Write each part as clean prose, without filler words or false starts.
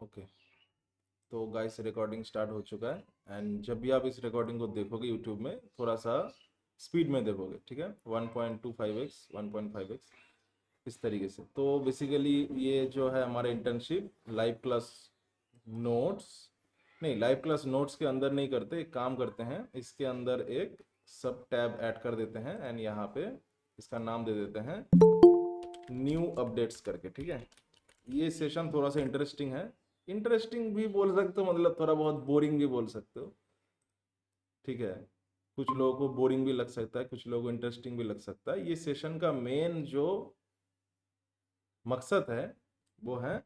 Okay, तो guys recording start हो चुका है। एंड जब भी आप इस रिकॉर्डिंग को देखोगे यूट्यूब में, थोड़ा सा स्पीड में देखोगे, ठीक है, 1.25x 1.5x इस तरीके से। तो बेसिकली ये जो है हमारा इंटर्नशिप लाइव क्लास नोट्स, नहीं लाइव क्लास नोट्स के अंदर नहीं करते, एक काम करते हैं, इसके अंदर एक सब टैब ऐड कर देते हैं एंड यहाँ पे इसका नाम दे देते हैं न्यू अपडेट्स करके, ठीक है। ये सेशन थोड़ा सा इंटरेस्टिंग है, इंटरेस्टिंग भी बोल सकते हो, मतलब थोड़ा बहुत बोरिंग भी बोल सकते हो, ठीक है। कुछ लोगों को बोरिंग भी लग सकता है, कुछ लोगों को इंटरेस्टिंग भी लग सकता है। ये सेशन का मेन जो मकसद है वो है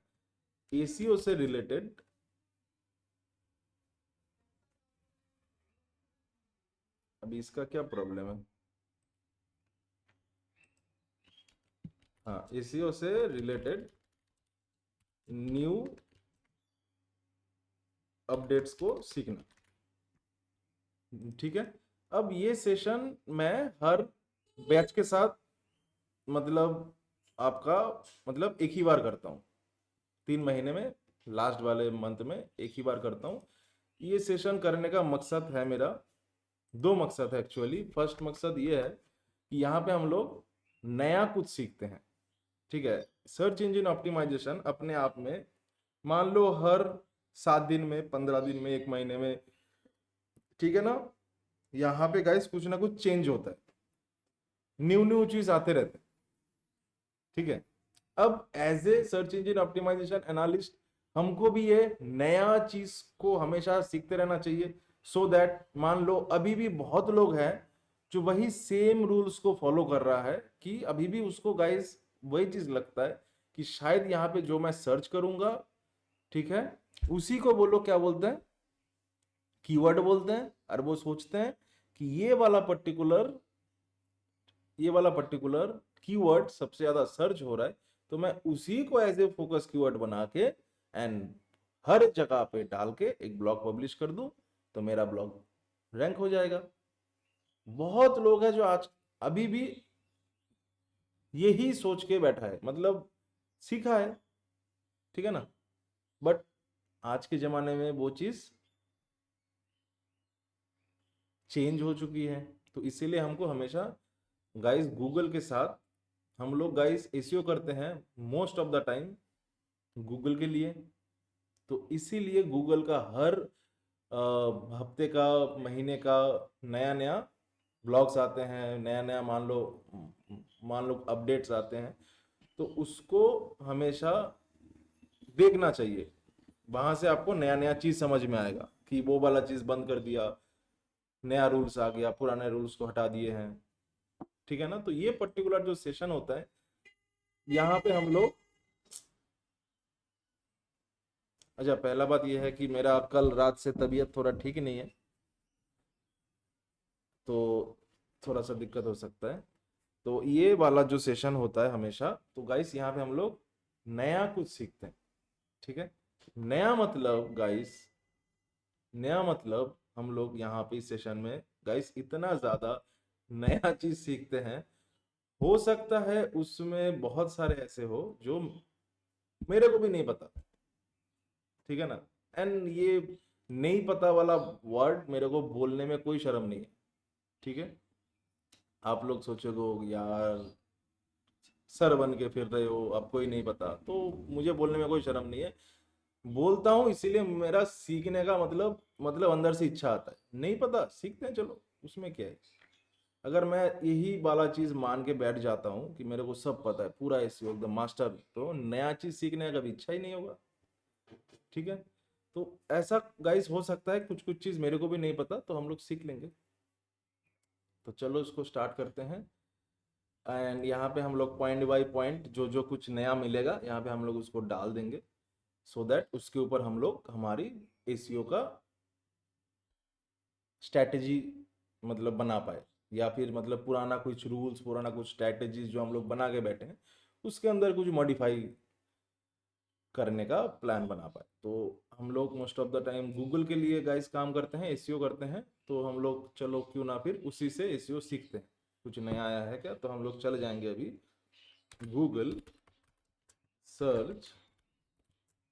एसीओ से रिलेटेड। अभी इसका क्या प्रॉब्लम है? हाँ, एसीओ से रिलेटेड न्यू अपडेट्स को सीखना, ठीक है। अब ये सेशन मैं हर बैच के साथ, मतलब आपका, मतलब एक ही बार करता हूँ, 3 महीने में, लास्ट वाले मंथ में एक ही बार करता हूँ। ये सेशन करने का मकसद है मेरा, 2 मकसद है एक्चुअली। फर्स्ट मकसद ये है कि यहाँ पे हम लोग नया कुछ सीखते हैं, ठीक है। सर्च इंजन ऑप्टिमाइजेशन अपने आप में, मान लो हर 7 दिन में, 15 दिन में, 1 महीने में, ठीक है ना, यहाँ पे गाइस कुछ ना कुछ चेंज होता है, न्यू न्यू चीज आते रहते हैं, ठीक है। अब as a search engine optimization analyst हमको भी ये नया चीज को हमेशा सीखते रहना चाहिए, सो दैट मान लो अभी भी बहुत लोग हैं जो वही सेम रूल्स को फॉलो कर रहा है, कि अभी भी उसको गाइस वही चीज लगता है कि शायद यहाँ पे जो मैं सर्च करूंगा, ठीक है, उसी को वो लोग क्या बोलते हैं, कीवर्ड बोलते हैं। और वो सोचते हैं कि ये वाला पर्टिकुलर कीवर्ड सबसे ज्यादा सर्च हो रहा है, तो मैं उसी को एज ए फोकस कीवर्ड बना के एंड हर जगह पे डाल के एक ब्लॉग पब्लिश कर दूं, तो मेरा ब्लॉग रैंक हो जाएगा। बहुत लोग हैं जो आज अभी भी यही सोच के बैठा है, मतलब सीखा है, ठीक है ना, बट आज के जमाने में वो चीज चेंज हो चुकी है। तो इसीलिए हमको हमेशा गाइस गूगल के साथ, हम लोग गाइस एसईओ करते हैं most of the time Google के लिए। तो इसीलिए गूगल का हर हफ्ते का, महीने का नया नया ब्लॉग्स आते हैं, नया नया मान लो अपडेट्स आते हैं, तो उसको हमेशा देखना चाहिए। वहां से आपको नया नया चीज समझ में आएगा कि वो वाला चीज बंद कर दिया, नया रूल्स आ गया, पुराने रूल्स को हटा दिए हैं, ठीक है ना। तो ये पर्टिकुलर जो सेशन होता है, यहाँ पे हम लोग, अच्छा पहला बात यह है कि मेरा कल रात से तबीयत थोड़ा ठीक नहीं है, तो थोड़ा सा दिक्कत हो सकता है। तो ये वाला जो सेशन होता है हमेशा, तो गाइस यहाँ पे हम लोग नया कुछ सीखते हैं, ठीक है। नया मतलब गाइस, नया मतलब हम लोग यहाँ पे इस सेशन में गाइस इतना ज्यादा नया चीज सीखते हैं, हो सकता है उसमें बहुत सारे ऐसे हो जो मेरे को भी नहीं पता, ठीक है ना। एंड ये नहीं पता वाला वर्ड मेरे को बोलने में कोई शर्म नहीं है, ठीक है। आप लोग सोचोगे यार सर बन के फिर रहे हो, आपको ही नहीं पता, तो मुझे बोलने में कोई शर्म नहीं है, बोलता हूँ इसीलिए। मेरा सीखने का मतलब अंदर से इच्छा आता है, नहीं पता सीखते हैं चलो, उसमें क्या है। अगर मैं यही वाला चीज मान के बैठ जाता हूँ कि मेरे को सब पता है, पूरा ऐसे एकदम मास्टर, तो नया चीज सीखने का कभी इच्छा ही नहीं होगा, ठीक है। तो ऐसा गाइस हो सकता है कुछ कुछ चीज मेरे को भी नहीं पता, तो हम लोग सीख लेंगे। तो चलो इसको स्टार्ट करते हैं। एंड यहाँ पे हम लोग पॉइंट बाय पॉइंट जो जो कुछ नया मिलेगा यहाँ पे हम लोग उसको डाल देंगे, सो दैट उसके ऊपर हम लोग हमारी एसीओ का स्ट्रैटेजी मतलब बना पाए, या फिर मतलब पुराना कुछ रूल्स, पुराना कुछ स्ट्रैटेजीज जो हम लोग बना के बैठे हैं, उसके अंदर कुछ मॉडिफाई करने का प्लान बना पाए। तो हम लोग most of the time Google के लिए गाइस काम करते हैं, एसईओ करते हैं, तो हम लोग चलो क्यों ना फिर उसी से एसईओ सीखते हैं। कुछ नया आया है क्या, तो हम लोग चल जाएंगे अभी गूगल सर्च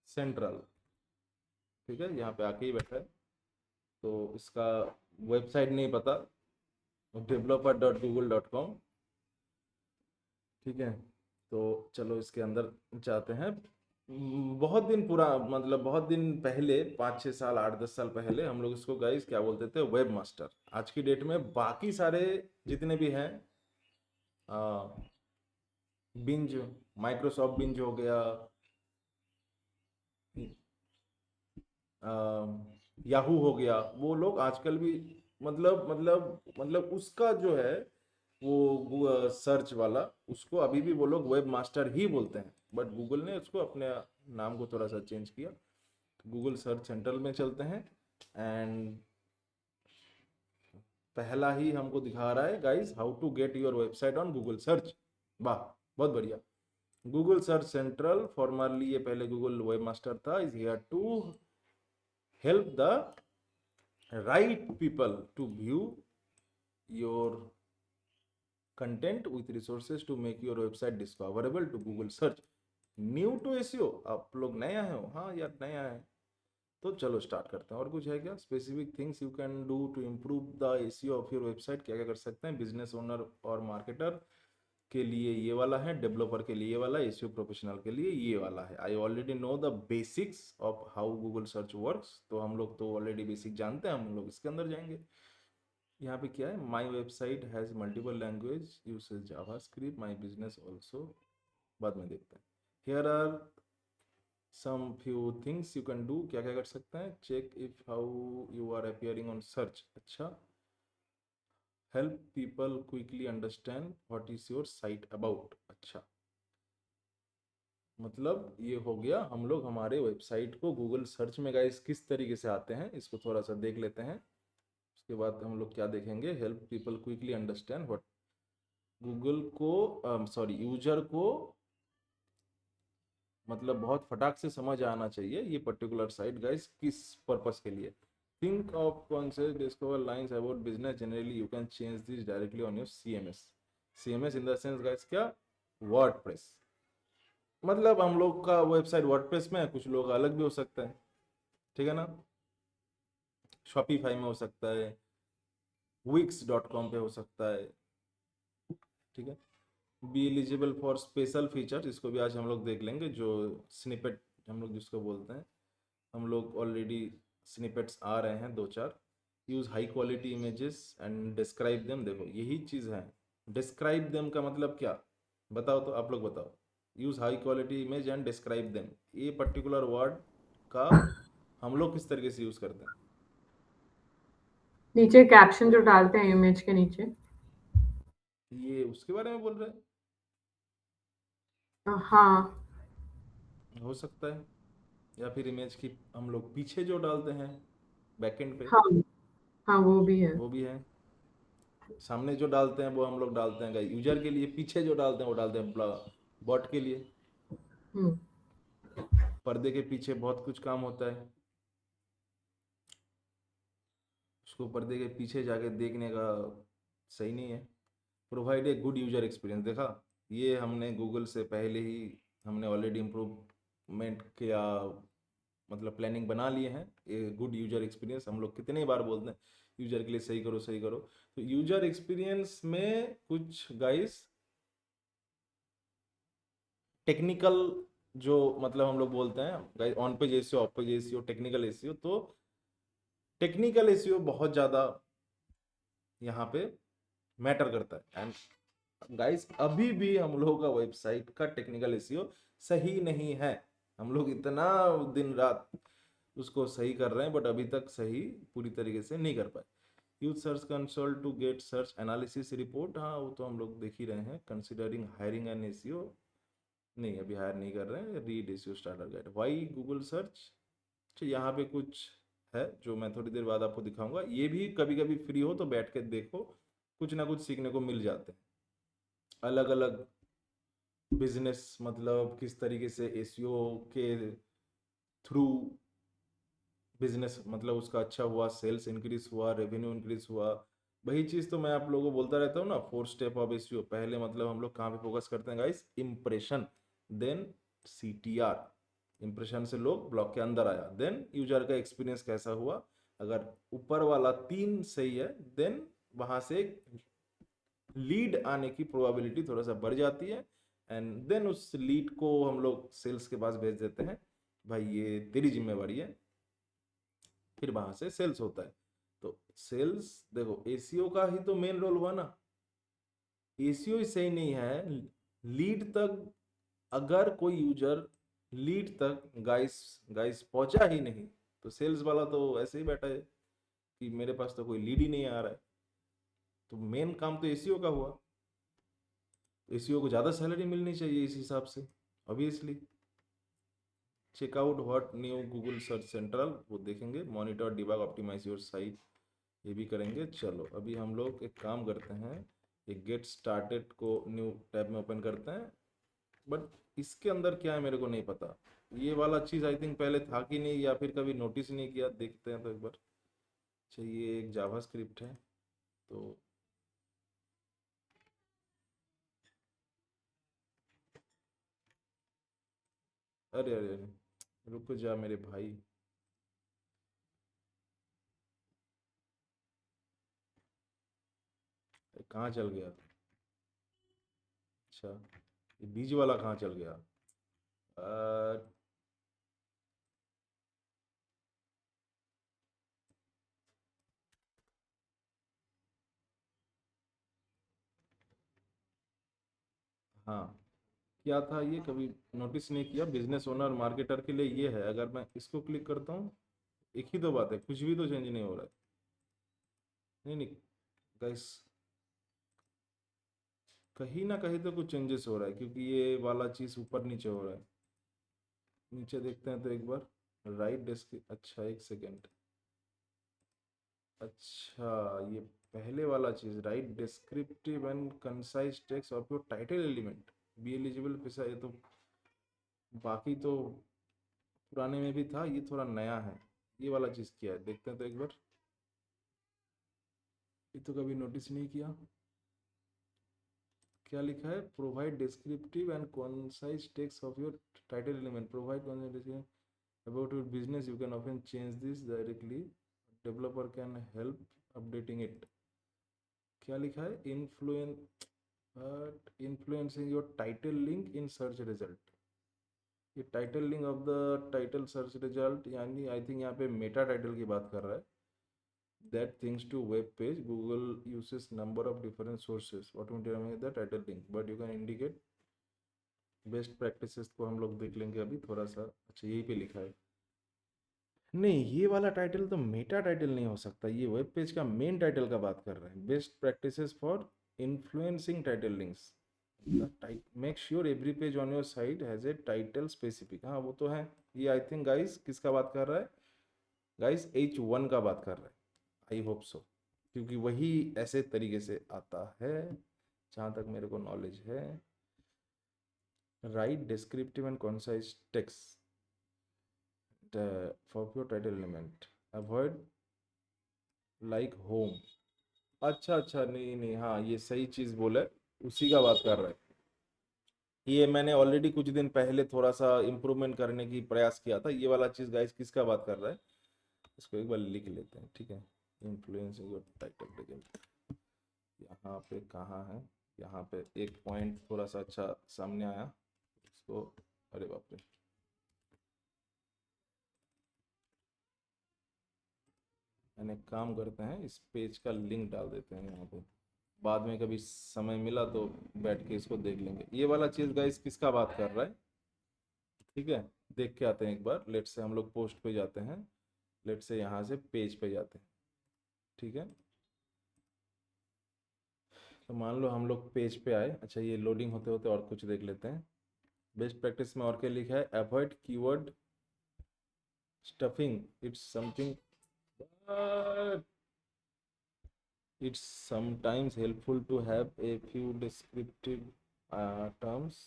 सेंट्रल, ठीक है, यहाँ पे आके ही बैठा है। तो इसका वेबसाइट नहीं पता, developer.google.com। ठीक है, तो चलो इसके अंदर जाते हैं। बहुत दिन पूरा मतलब बहुत दिन पहले, 5-6 साल 8-10 साल पहले हम लोग इसको गाइस क्या बोलते थे, वेब मास्टर। आज की डेट में बाकी सारे जितने भी हैं, बिंज, माइक्रोसॉफ्ट बिंज हो गया, याहू हो गया, वो लोग आजकल भी मतलब उसका जो है वो सर्च वाला, उसको अभी भी वो लोग वेब मास्टर ही बोलते हैं। बट गूगल ने उसको अपने नाम को थोड़ा सा चेंज किया। गूगल सर्च सेंट्रल में चलते हैं, एंड पहला ही हमको दिखा रहा है guys, how to get your website on Google search. वाह, बहुत बढ़िया। गूगल सर्च सेंट्रल, फॉर्मरली ये पहले गूगल वेब मास्टर था, is here to help the right people to view your content with resources to make your website discoverable to Google search। New to SEO, आप लोग नया हो? हाँ यार नया है। तो चलो स्टार्ट करते हैं। और कुछ है क्या? Specific things you can do to improve the SEO of your website. क्या क्या कर सकते हैं? बिजनेस ओनर और मार्केटर के लिए ये वाला है, डेवलपर के लिए ये वाला, एसईओ प्रोफेशनल के लिए ये वाला है। I already know the basics of how Google search works, तो हम लोग तो ऑलरेडी बेसिक जानते हैं, हम लोग इसके अंदर जाएंगे। यहाँ पे क्या है? My website has multiple language usage JavaScript my business also, बाद में देखते हैं। Here are some few things you can do. क्या क्या कर सकते हैं? Check if how you are appearing on search. अच्छा, help people quickly understand what is your site about. अच्छा, मतलब ये हो गया, हम लोग हमारे वेबसाइट को गूगल सर्च में गाइस किस तरीके से आते हैं इसको थोड़ा सा देख लेते हैं। उसके बाद हम लोग क्या देखेंगे? Help people quickly understand what. Google को सॉरी यूजर को मतलब बहुत फटाक से समझ आना चाहिए ये पर्टिकुलर साइट गाइस किस पर्पस के लिए। Think of concept discover lines about business generally, you can change this directly on your CMS. CMS in the sense guys क्या? वर्डप्रेस। मतलब हम लोग का वेबसाइट वर्डप्रेस में है, कुछ लोग अलग भी हो सकता है, ठीक है ना? शॉपिफाई में हो सकता है, wix.com पे हो सकता है, ठीक है। Be eligible for special feature, इसको भी आज हम लोग देख लेंगे, जो स्निपेट हम लोग जिसको बोलते हैं। हम लोग ऑलरेडी स्निपेट्स आ रहे हैं 2-4। Use high quality images and describe them. देखो यही चीज़ है, डिस्क्राइब देम का मतलब क्या? बताओ तो, आप लोग बताओ। Use high quality image and describe them, ये पर्टिकुलर वर्ड का हम लोग किस तरीके से यूज करते हैं? नीचे कैप्शन जो डालते हैं इमेज के नीचे। ये उसके बारे में बोल रहे हाँ हैं? हो सकता है। या फिर इमेज की हम लोग पीछे जो डालते हैं बैकएंड पे, हाँ हाँ, वो भी है। वो भी है। सामने जो डालते हैं वो हम लोग डालते हैं यूजर के लिए, पीछे जो डालते हैं वो डालते हैं बॉट के लिए। हम्म। पर्दे के पीछे बहुत कुछ काम होता है, उसको पर्दे के पीछे जाके देखने का सही नहीं है। Provide a good user experience, देखा? ये हमने गूगल से पहले ही हमने ऑलरेडी इम्प्रूवमेंट किया, मतलब प्लानिंग बना लिए हैं। ये गुड यूजर एक्सपीरियंस हम लोग कितने बार बोलते हैं यूजर के लिए सही करो सही करो। तो यूजर एक्सपीरियंस में कुछ गाइस टेक्निकल जो मतलब हम लोग बोलते हैं guys, on page SEO, of page SEO, technical SEO. तो टेक्निकल एसईओ बहुत ज़्यादा यहाँ पे मैटर करता है। एंड गाइस अभी भी हम लोगों का वेबसाइट का टेक्निकल एसईओ सही नहीं है। हम लोग इतना दिन रात उसको सही कर रहे हैं, बट अभी तक सही पूरी तरीके से नहीं कर पाए। Use search console to get search analysis report, हाँ वो तो हम लोग देख ही रहे हैं। कंसिडरिंग हायरिंग एन एसईओ, नहीं अभी हायर नहीं कर रहे हैं। Read SEO starter guide, why Google search. तो यहाँ पे कुछ है जो मैं थोड़ी देर बाद आपको दिखाऊंगा। ये भी कभी कभी फ्री हो तो बैठ के देखो, कुछ ना कुछ सीखने को मिल जाते हैं। अलग अलग बिजनेस मतलब किस तरीके से एसईओ के थ्रू बिजनेस मतलब उसका अच्छा हुआ, सेल्स इंक्रीज हुआ, रेवेन्यू इंक्रीज हुआ। वही चीज़ तो मैं आप लोगों को बोलता रहता हूँ ना, 4 स्टेप ऑफ एसईओ। पहले मतलब हम लोग कहाँ पे फोकस करते हैं guys? Impression, then CTR, impression से लोग ब्लॉग के अंदर आया, देन यूजर का एक्सपीरियंस कैसा हुआ। अगर ऊपर वाला 3 सही है, देन वहां से लीड आने की प्रोबेबिलिटी थोड़ा सा बढ़ जाती है, एंड देन उस लीड को हम लोग सेल्स के पास भेज देते हैं, भाई ये तेरी जिम्मेवारी है। फिर वहां से सेल्स होता है। तो सेल्स देखो एसीओ का ही तो मेन रोल हुआ ना। एसीओ ही सही नहीं है, लीड तक अगर कोई यूजर लीड तक गाइस गाइस पहुंचा ही नहीं, तो सेल्स वाला तो ऐसे ही बैठा है कि मेरे पास तो कोई लीड ही नहीं आ रहा है। तो मेन काम तो एसीओ का हुआ। एसीओ को ज़्यादा सैलरी मिलनी चाहिए इस हिसाब से, obviously. Check out what new Google search central, वो देखेंगे, monitor debug optimize your site, ये भी करेंगे। चलो अभी हम लोग एक काम करते हैं, एक गेट स्टार्टेड को न्यू टैब में ओपन करते हैं। बट इसके अंदर क्या है मेरे को नहीं पता। ये वाला चीज़ आई थिंक पहले था कि नहीं, या फिर कभी नोटिस नहीं किया, देखते हैं तो एक बार। अच्छा ये एक जावा स्क्रिप्ट है, तो अरे अरे अरे, रुक जा मेरे भाई। कहाँ चल गया? अच्छा, ये बीज वाला कहाँ चल गया? अ, हाँ, क्या था ये, कभी नोटिस नहीं किया। बिजनेस ओनर मार्केटर के लिए ये है, अगर मैं इसको क्लिक करता हूँ, एक ही तो बात है, कुछ भी तो चेंज नहीं हो रहा है। नहीं नहीं गाइस, कहीं ना कहीं तो कुछ चेंजेस हो रहा है, क्योंकि ये वाला चीज़ ऊपर नीचे हो रहा है। नीचे देखते हैं तो एक बार, राइट डेस्क, अच्छा एक सेकेंड। अच्छा ये पहले वाला चीज़, write descriptive and concise text of your title element, be eligible पैसा, ये तो बाकी तो पुराने में भी था, ये थोड़ा नया है। ये वाला चीज़ क्या है देखते हैं तो एक बार। ये तो कभी नोटिस नहीं किया। क्या लिखा है, provide descriptive and concise text of your title element, provide about your business, you can often change this directly, developer can help updating it. क्या लिखा है, influencing your title link in search result. ये title link of the title search result, यानी I think यहाँ पे Meta title की बात कर रहा है। that things to web page, Google uses number of different sources automatically the title link, but you can indicate best practices को हम लोग देख लेंगे अभी थोड़ा सा। अच्छा यहीं पे लिखा है, नहीं ये वाला टाइटल तो मेटा टाइटल नहीं हो सकता, ये वेब पेज का मेन टाइटल का बात कर रहे हैं। Best practices for influencing title links, make sure every page on your site has a title specific, हाँ वो तो है। ये आई थिंक गाइस किसका बात कर रहा है, गाइस H1 का बात कर रहा है, आई होप सो, क्योंकि वही ऐसे तरीके से आता है जहाँ तक मेरे को नॉलेज है। Right descriptive and concise text for your title element, avoid like home. अच्छा अच्छा, नहीं नहीं, हाँ ये सही चीज़ बोला है, उसी का बात कर रहा है। ये मैंने ऑलरेडी कुछ दिन पहले थोड़ा सा इम्प्रूवमेंट करने की प्रयास किया था। ये वाला चीज़ गाइस किसका बात कर रहा है, इसको एक बार लिख लेते हैं, ठीक है। इन्फ्लुएंस योर टाइटल, यहाँ पे कहाँ है, यहाँ पे एक पॉइंट थोड़ा सा अच्छा सामने आया इसको, अरे बाप रे। मैंने काम करते हैं, इस पेज का लिंक डाल देते हैं यहाँ पे, बाद में कभी समय मिला तो बैठ के इसको देख लेंगे। ये वाला चीज़ गाइस किसका बात कर रहा है, ठीक है। देख के आते हैं एक बार, लेट से हम लोग पोस्ट पे जाते हैं, लेट से यहाँ से पेज पे जाते हैं, ठीक है। तो मान लो हम लोग पेज पे आए, अच्छा ये लोडिंग होते होते और कुछ देख लेते हैं। बेस्ट प्रैक्टिस में और क्या लिखा है, avoid keyword stuffing, it's something, it's sometimes helpful to have a few descriptive terms.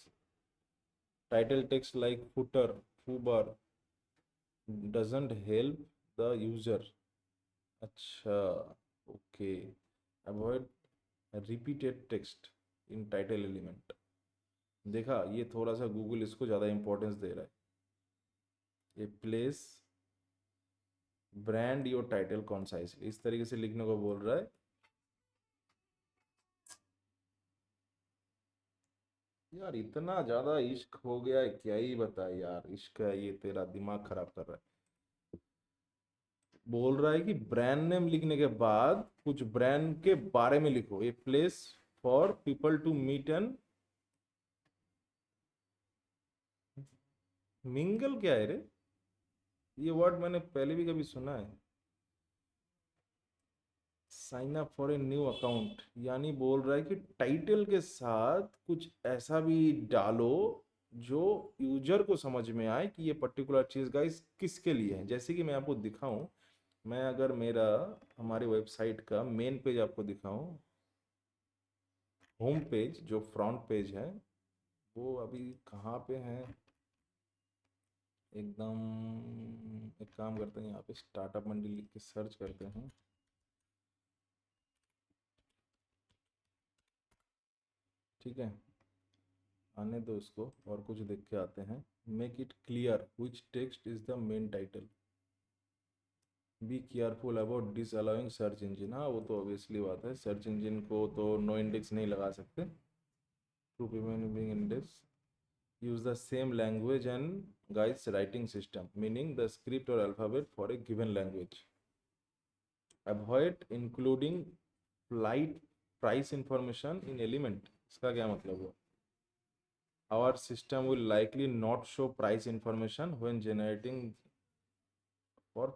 Title text like footer, foobar doesn't help the user. अच्छा, okay. Avoid repeated text in title element। देखा, ये थोड़ा सा गूगल इसको ज़्यादा importance दे रहा है। A place brand your title concisely, इस तरीके से लिखने को बोल रहा है। यार इतना ज्यादा इश्क हो गया है, क्या ही बताए यार, इश्क है ये, तेरा दिमाग खराब कर रहा है। बोल रहा है कि ब्रांड नेम लिखने के बाद कुछ ब्रांड के बारे में लिखो, a place for people to meet and mingle. क्या है रे, ये वर्ड मैंने पहले भी कभी सुना है। Sign up for a new account, यानी बोल रहा है कि टाइटल के साथ कुछ ऐसा भी डालो जो यूजर को समझ में आए कि ये पर्टिकुलर चीज गाइस किसके लिए है। जैसे कि मैं आपको दिखाऊं, मैं अगर मेरा हमारी वेबसाइट का मेन पेज आपको दिखाऊं, होम पेज जो फ्रंट पेज है, वो अभी कहाँ पे है एकदम। एक काम करते हैं, यहाँ पे स्टार्टअप मंडी लिख के सर्च करते हैं। ठीक है, आने दो उसको और कुछ देख के आते हैं। Make it clear which text is the main title, be careful about disallowing search engine. हाँ वो तो ऑब्वियसली बात है, सर्च इंजिन को तो नो इंडेक्स नहीं लगा सकते। To prevent being index, use the same language and guides writing system, meaning the script or alphabet for a given language. Avoid including flight price information in element, इसका क्या मतलब हुआ? Our system will likely not show price information when generating for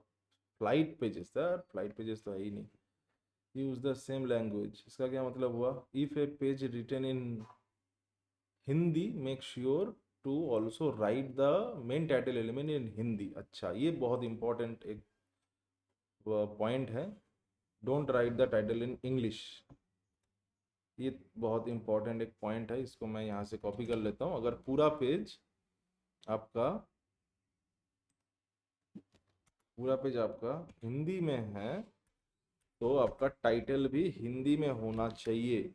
flight pages, sir flight pages तो है ही नहीं। use the same language, इसका क्या मतलब हुआ? If a page written in Hindi make sure to also write the main title element in Hindi. अच्छा, ये बहुत इंपॉर्टेंट एक पॉइंट है, don't write the title in English. ये बहुत इंपॉर्टेंट एक पॉइंट है, इसको मैं यहाँ से कॉपी कर लेता हूँ। अगर आपका पूरा पेज आपका हिंदी में है तो आपका टाइटल भी हिंदी में होना चाहिए।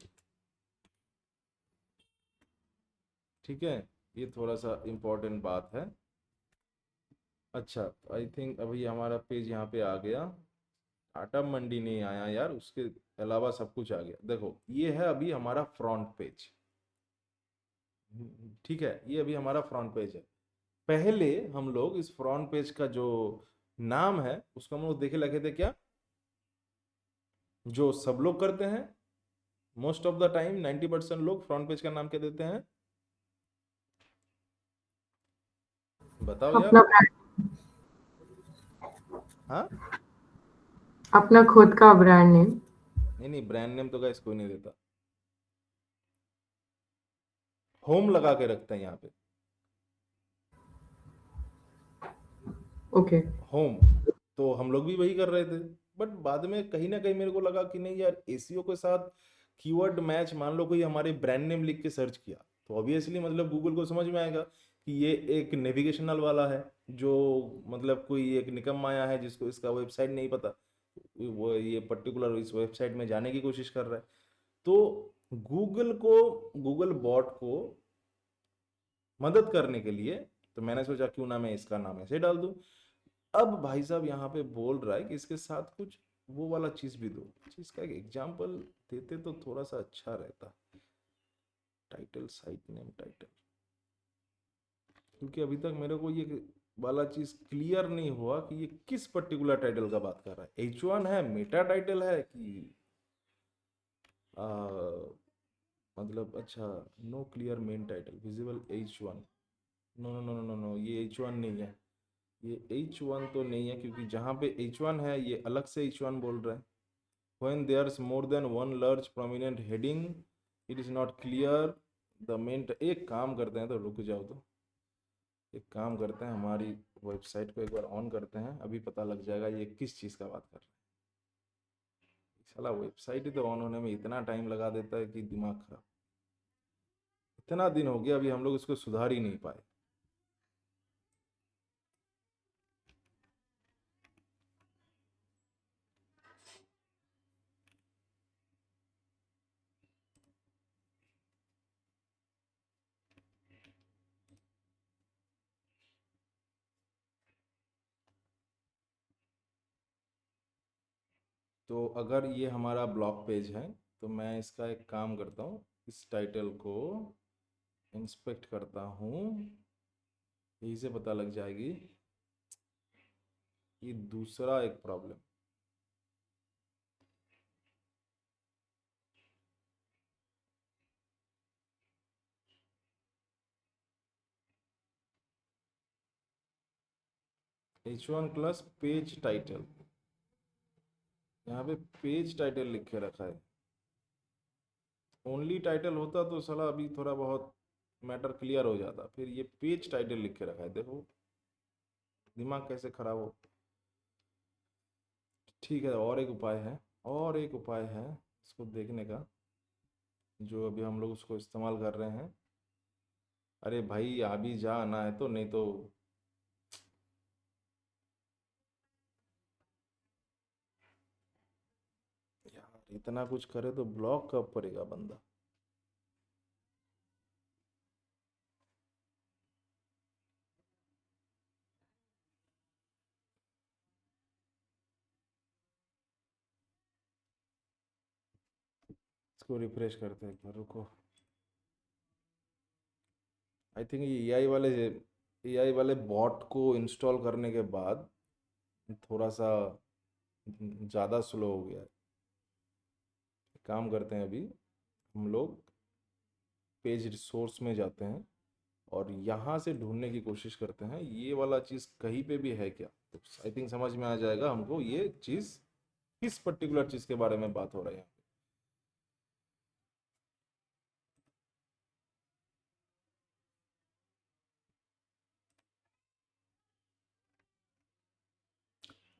ठीक है, ये थोड़ा सा इंपॉर्टेंट बात है। अच्छा, आई थिंक अभी हमारा पेज यहाँ पे आ गया। आटा मंडी नहीं आया यार, उसके अलावा सब कुछ आ गया। देखो ये है अभी हमारा फ्रंट पेज। ठीक है, ये अभी हमारा फ्रंट पेज है। पहले हम लोग इस फ्रंट पेज का जो नाम है उसको हम लोग देखे लगे थे क्या, जो सब लोग करते हैं मोस्ट ऑफ द टाइम, 90% लोग फ्रंट पेज का नाम क्या देते हैं, बताओ यार। अपना ब्रांड, हाँ, अपना खुद का ब्रांड नेम। नहीं नहीं, ब्रांड नेम तो गाइस कोई नहीं देता, होम लगा के रखते हैं यहाँ पे, ओके। होम। तो हम लोग भी वही कर रहे थे, बट बाद में कहीं ना कहीं मेरे को लगा कि नहीं यार, एसईओ के साथ कीवर्ड मैच, मान लो कोई हमारे ब्रांड नेम लिख के सर्च किया तो ऑब्वियसली मतलब गूगल को समझ में आएगा कि ये एक नेविगेशनल वाला है, जो मतलब कोई एक निकम्मा आया है जिसको इसका वेबसाइट नहीं पता, वो ये पर्टिकुलर इस वेबसाइट में जाने की कोशिश कर रहा है। तो गूगल बॉट को मदद करने के लिए तो मैंने सोचा क्यों ना मैं इसका नाम ऐसे डाल दूं। अब भाई साहब यहाँ पे बोल रहा है कि इसके साथ कुछ वो वाला चीज भी दो। इसका एक एग्जाम्पल देते तो थोड़ा सा अच्छा रहता। टाइटल, साइट नेम टाइटल, क्योंकि अभी तक मेरे को ये वाला चीज क्लियर नहीं हुआ कि ये किस पर्टिकुलर टाइटल का बात कर रहा है। H1 है, मेटा टाइटल है कि आ, मतलब अच्छा, no clear main title visible H1। No no no no no, ये H1 नहीं है, ये H1 तो नहीं है, क्योंकि जहाँ पे H1 है ये अलग से H1 बोल रहा है। When there's more than one large prominent heading, it is not clear the main। एक काम करते हैं, तो रुक जाओ, तो एक काम करते हैं, हमारी वेबसाइट को एक बार ऑन करते हैं, अभी पता लग जाएगा ये किस चीज़ का बात कर रहे हैं। साला वेबसाइट ही तो ऑन होने में इतना टाइम लगा देता है कि दिमाग खराब। इतना दिन हो गया, अभी हम लोग इसको सुधार ही नहीं पाए। तो अगर ये हमारा ब्लॉग पेज है तो मैं इसका एक काम करता हूँ, इस टाइटल को इंस्पेक्ट करता हूँ, यही से पता लग जाएगी। ये दूसरा एक problem, H1 class page title, यहाँ पे पेज टाइटल लिख के रखा है। ओनली टाइटल होता तो साला अभी थोड़ा बहुत मैटर क्लियर हो जाता, फिर ये पेज टाइटल लिख के रखा है, देखो दिमाग कैसे खराब हो। ठीक है, और एक उपाय है, और एक उपाय है इसको देखने का, जो अभी हम लोग उसको इस्तेमाल कर रहे हैं। अरे भाई अभी जा आना है तो, नहीं तो यार इतना कुछ करे तो ब्लॉक कब पड़ेगा बंदा। इसको रिफ्रेश करते हैं एक बार, रुको। आई थिंक ये एआई वाले बॉट को इंस्टॉल करने के बाद थोड़ा सा ज़्यादा स्लो हो गया है। काम करते हैं, अभी हम लोग पेज रिसोर्स में जाते हैं और यहाँ से ढूंढने की कोशिश करते हैं ये वाला चीज़ कहीं पे भी है क्या। तो आई थिंक समझ में आ जाएगा हमको ये चीज़ किस पर्टिकुलर चीज़ के बारे में बात हो रही है।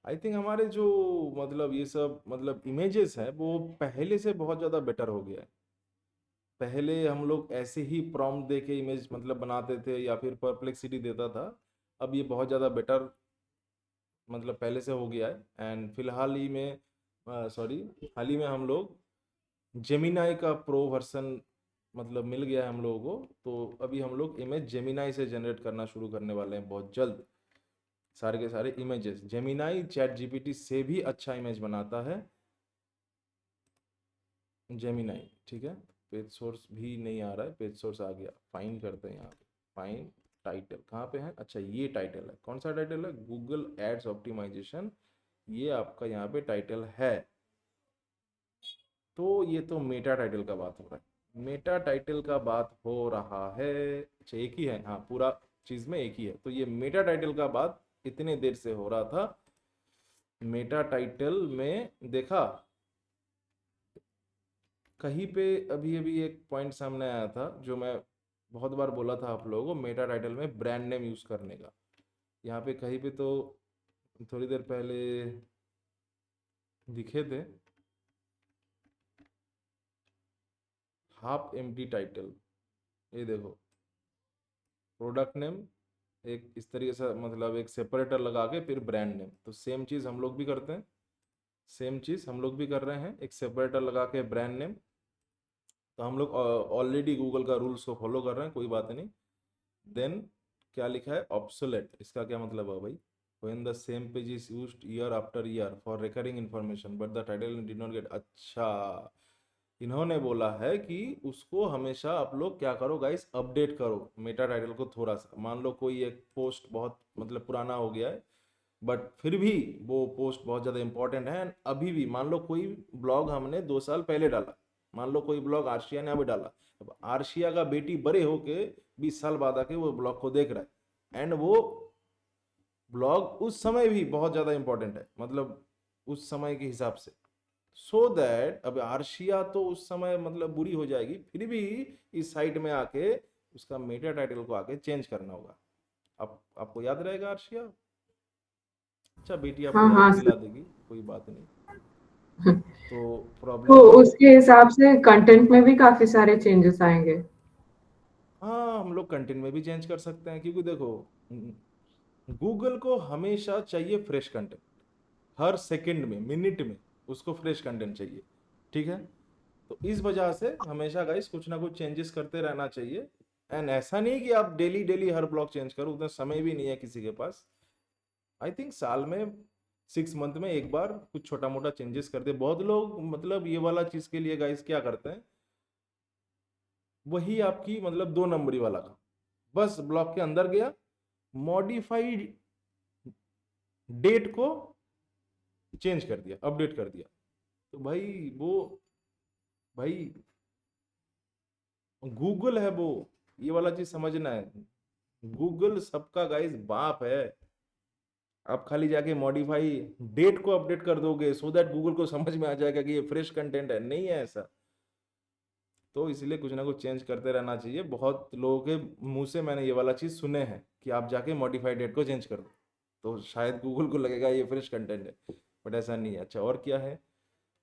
आई थिंक हमारे जो मतलब ये सब मतलब इमेजेस है वो पहले से बहुत ज़्यादा बेटर हो गया है। पहले हम लोग ऐसे ही प्रॉम्प्ट दे के इमेज मतलब बनाते थे या फिर परप्लेक्सिटी देता था। अब ये बहुत ज़्यादा बेटर मतलब पहले से हो गया है। एंड फिलहाल ही में सॉरी हाल ही में हम लोग जेमिनाई का प्रो वर्सन मतलब मिल गया है हम लोगों को। तो अभी हम लोग इमेज जेमिनाई से जनरेट करना शुरू करने वाले हैं बहुत जल्द। सारे के सारे इमेजेस जेमिनाई चैट जीपीटी से भी अच्छा इमेज बनाता है जेमिनाई, ठीक है। पेज सोर्स भी नहीं आ रहा है, पेज सोर्स आ गया। फाइंड करते हैं यहाँ पे, फाइंड टाइटल कहाँ पे है। अच्छा ये टाइटल है, कौन सा टाइटल है, गूगल एड्स ऑप्टिमाइजेशन, ये आपका यहाँ पे टाइटल है। तो ये तो मेटा टाइटल का बात हो रहा है, मेटा टाइटल का बात हो रहा है। अच्छा एक ही है, हाँ पूरा चीज में एक ही है। तो ये मेटा टाइटल का बात इतने देर से हो रहा था। मेटा टाइटल में देखा कहीं पे, अभी अभी एक पॉइंट सामने आया था जो मैं बहुत बार बोला था आप लोगों को, मेटा टाइटल में ब्रांड नेम यूज करने का। यहाँ पे कहीं पे तो थोड़ी देर पहले दिखे थे हाफ एम्प्टी टाइटल, ये देखो प्रोडक्ट नेम एक इस तरीके से मतलब एक सेपरेटर लगा के फिर ब्रांड नेम। तो सेम चीज़ हम लोग भी करते हैं, सेम चीज़ हम लोग भी कर रहे हैं, एक सेपरेटर लगा के ब्रांड नेम। तो हम लोग ऑलरेडी गूगल का रूल्स को फॉलो कर रहे हैं, कोई बात नहीं। देन क्या लिखा है, ऑब्सोलेट, इसका क्या मतलब है भाई, when the same page is used year after year for recurring information but the title did not get। अच्छा इन्होंने बोला है कि उसको हमेशा आप लोग क्या करो गाइस, अपडेट करो मेटा टाइटल को थोड़ा सा। मान लो कोई एक पोस्ट बहुत मतलब पुराना हो गया है बट फिर भी वो पोस्ट बहुत ज़्यादा इंपॉर्टेंट है and अभी भी मान लो कोई ब्लॉग हमने 2 साल पहले डाला, मान लो कोई ब्लॉग आर्शिया ने अभी डाला, अब आर्शिया का बेटी बड़े होके 20 साल बाद आके वो ब्लॉग को देख रहा है एंड वो ब्लॉग उस समय भी बहुत ज़्यादा इंपॉर्टेंट है मतलब उस समय के हिसाब से। सो दैट अब आर्शिया तो उस समय मतलब बुरी हो जाएगी, फिर भी इस साइट में आके उसका मेटा टाइटल को आके चेंज करना होगा। अब आपको याद रहेगा आर्शिया। अच्छा बेटी आपको हाँ याद हाँ दिला सर। देगी, कोई बात नहीं। तो तो प्रॉब्लम ये, उसके हिसाब से कंटेंट में भी काफी सारे चेंजेस आएंगे। हाँ हम लोग कंटेंट में भी चेंज कर सकते हैं क्योंकि देखो गूगल को हमेशा चाहिए फ्रेश कंटेंट, हर सेकंड में मिनट में उसको फ्रेश कंटेंट चाहिए, ठीक है। तो इस वजह से हमेशा गाइस कुछ ना कुछ चेंजेस करते रहना चाहिए। एंड ऐसा नहीं कि आप डेली डेली हर ब्लॉग चेंज करो, उतना समय भी नहीं है किसी के पास। आई थिंक साल में 6 मंथ में एक बार कुछ छोटा मोटा चेंजेस कर दे। बहुत लोग मतलब ये वाला चीज के लिए गाइस क्या करते हैं, वही आपकी मतलब 2 नंबरी वाला का, बस ब्लॉक के अंदर गया, मॉडिफाइड डेट को चेंज कर दिया, अपडेट कर दिया। तो भाई वो, भाई गूगल है वो, ये वाला चीज समझना है। गूगल सबका गाइस बाप है। आप खाली जाके मॉडिफाई डेट को अपडेट कर दोगे सो दैट गूगल को समझ में आ जाएगा कि ये फ्रेश कंटेंट है, नहीं है ऐसा। तो इसलिए कुछ ना कुछ चेंज करते रहना चाहिए। बहुत लोगों के मुंह से मैंने ये वाला चीज सुने हैं कि आप जाके मॉडिफाइड डेट को चेंज कर दो, तो शायद गूगल को लगेगा ये फ्रेश कंटेंट है, बट ऐसा नहीं है। अच्छा, और क्या है,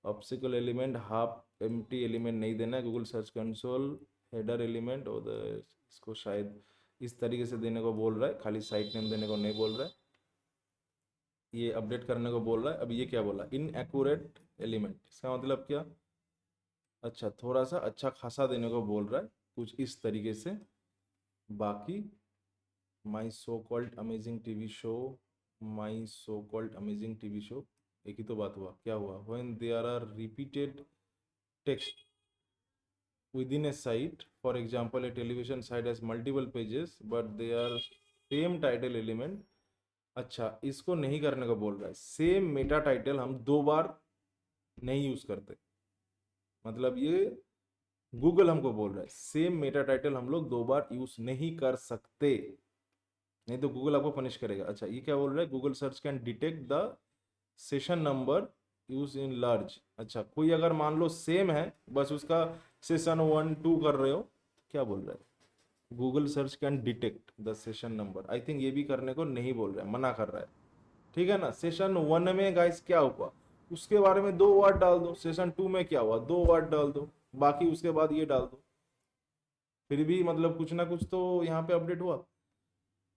obstacle element half empty element नहीं देना है Google search console header element, और इसको शायद इस तरीके से देने को बोल रहा है, खाली साइट नेम देने को नहीं बोल रहा है, ये अपडेट करने को बोल रहा है। अब ये क्या बोला, इनएक्यूरेट एलिमेंट, इसका मतलब क्या, अच्छा थोड़ा सा अच्छा खासा देने को बोल रहा है, कुछ इस तरीके से। बाकी my so called amazing TV show, my so called amazing TV show, एक ही तो बात हुआ, क्या हुआ, when there are repeated text within a site, for example a television site has multiple pages but they are same title element। अच्छा, इसको नहीं करने को बोल रहा है, सेम मेटा टाइटल हम 2 बार नहीं यूज करते, मतलब ये गूगल हमको बोल रहा है सेम मेटा टाइटल हम लोग 2 बार यूज नहीं कर सकते, नहीं तो गूगल आपको पनिश करेगा। अच्छा, ये क्या बोल रहा है, Google search can detect the session number use in large. अच्छा, कोई अगर मान लो सेम है, बस उसका सेशन 1 2 कर रहे हो, क्या बोल रहा है, Google search can detect the session number, I think ये भी करने को नहीं बोल रहा है, मना कर रहा है, ठीक है ना। सेशन 1 में गाइस क्या हुआ, उसके बारे में 2 वर्ड डाल दो, सेशन 2 में क्या हुआ 2 वर्ड डाल दो, बाकी उसके बाद ये डाल दो, फिर भी मतलब कुछ ना कुछ तो यहाँ पे अपडेट हुआ।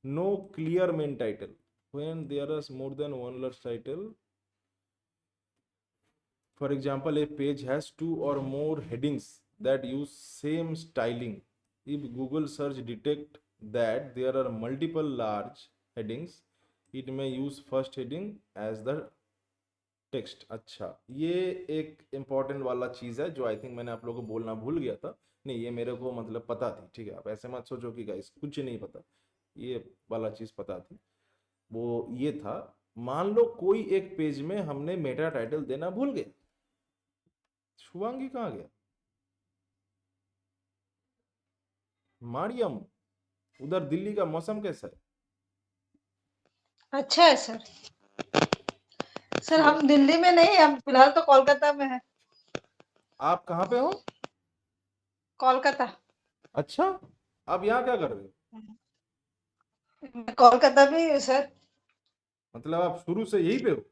No clear main title when there are more than one large title, for example a page has 2 or more headings that use same styling, if Google search detect that there are multiple large headings it may use first heading as the text. अच्छा, ये एक important वाला चीज है जो I think मैंने आप लोगों को बोलना भूल गया था, नहीं ये मेरे को मतलब पता थी, ठीक है, आप ऐसे मत सोचो कि गाइस कुछ नहीं पता, ये वाला चीज पता थी। वो ये था, मान लो कोई एक पेज में हमने मेटा टाइटल देना भूल गए, शुभांगी कहाँ गया, मारियम, उधर दिल्ली का मौसम कैसा है, अच्छा है सर। सर अच्छी बात। हम दिल्ली में नहीं, हम फिलहाल तो कोलकाता में है। आप कहाँ पे हो, कोलकाता। अच्छा, आप यहाँ क्या कर रहे हो, मैं कोलकाता में ही हूँ सर। मतलब आप शुरू से यहीं पे हो,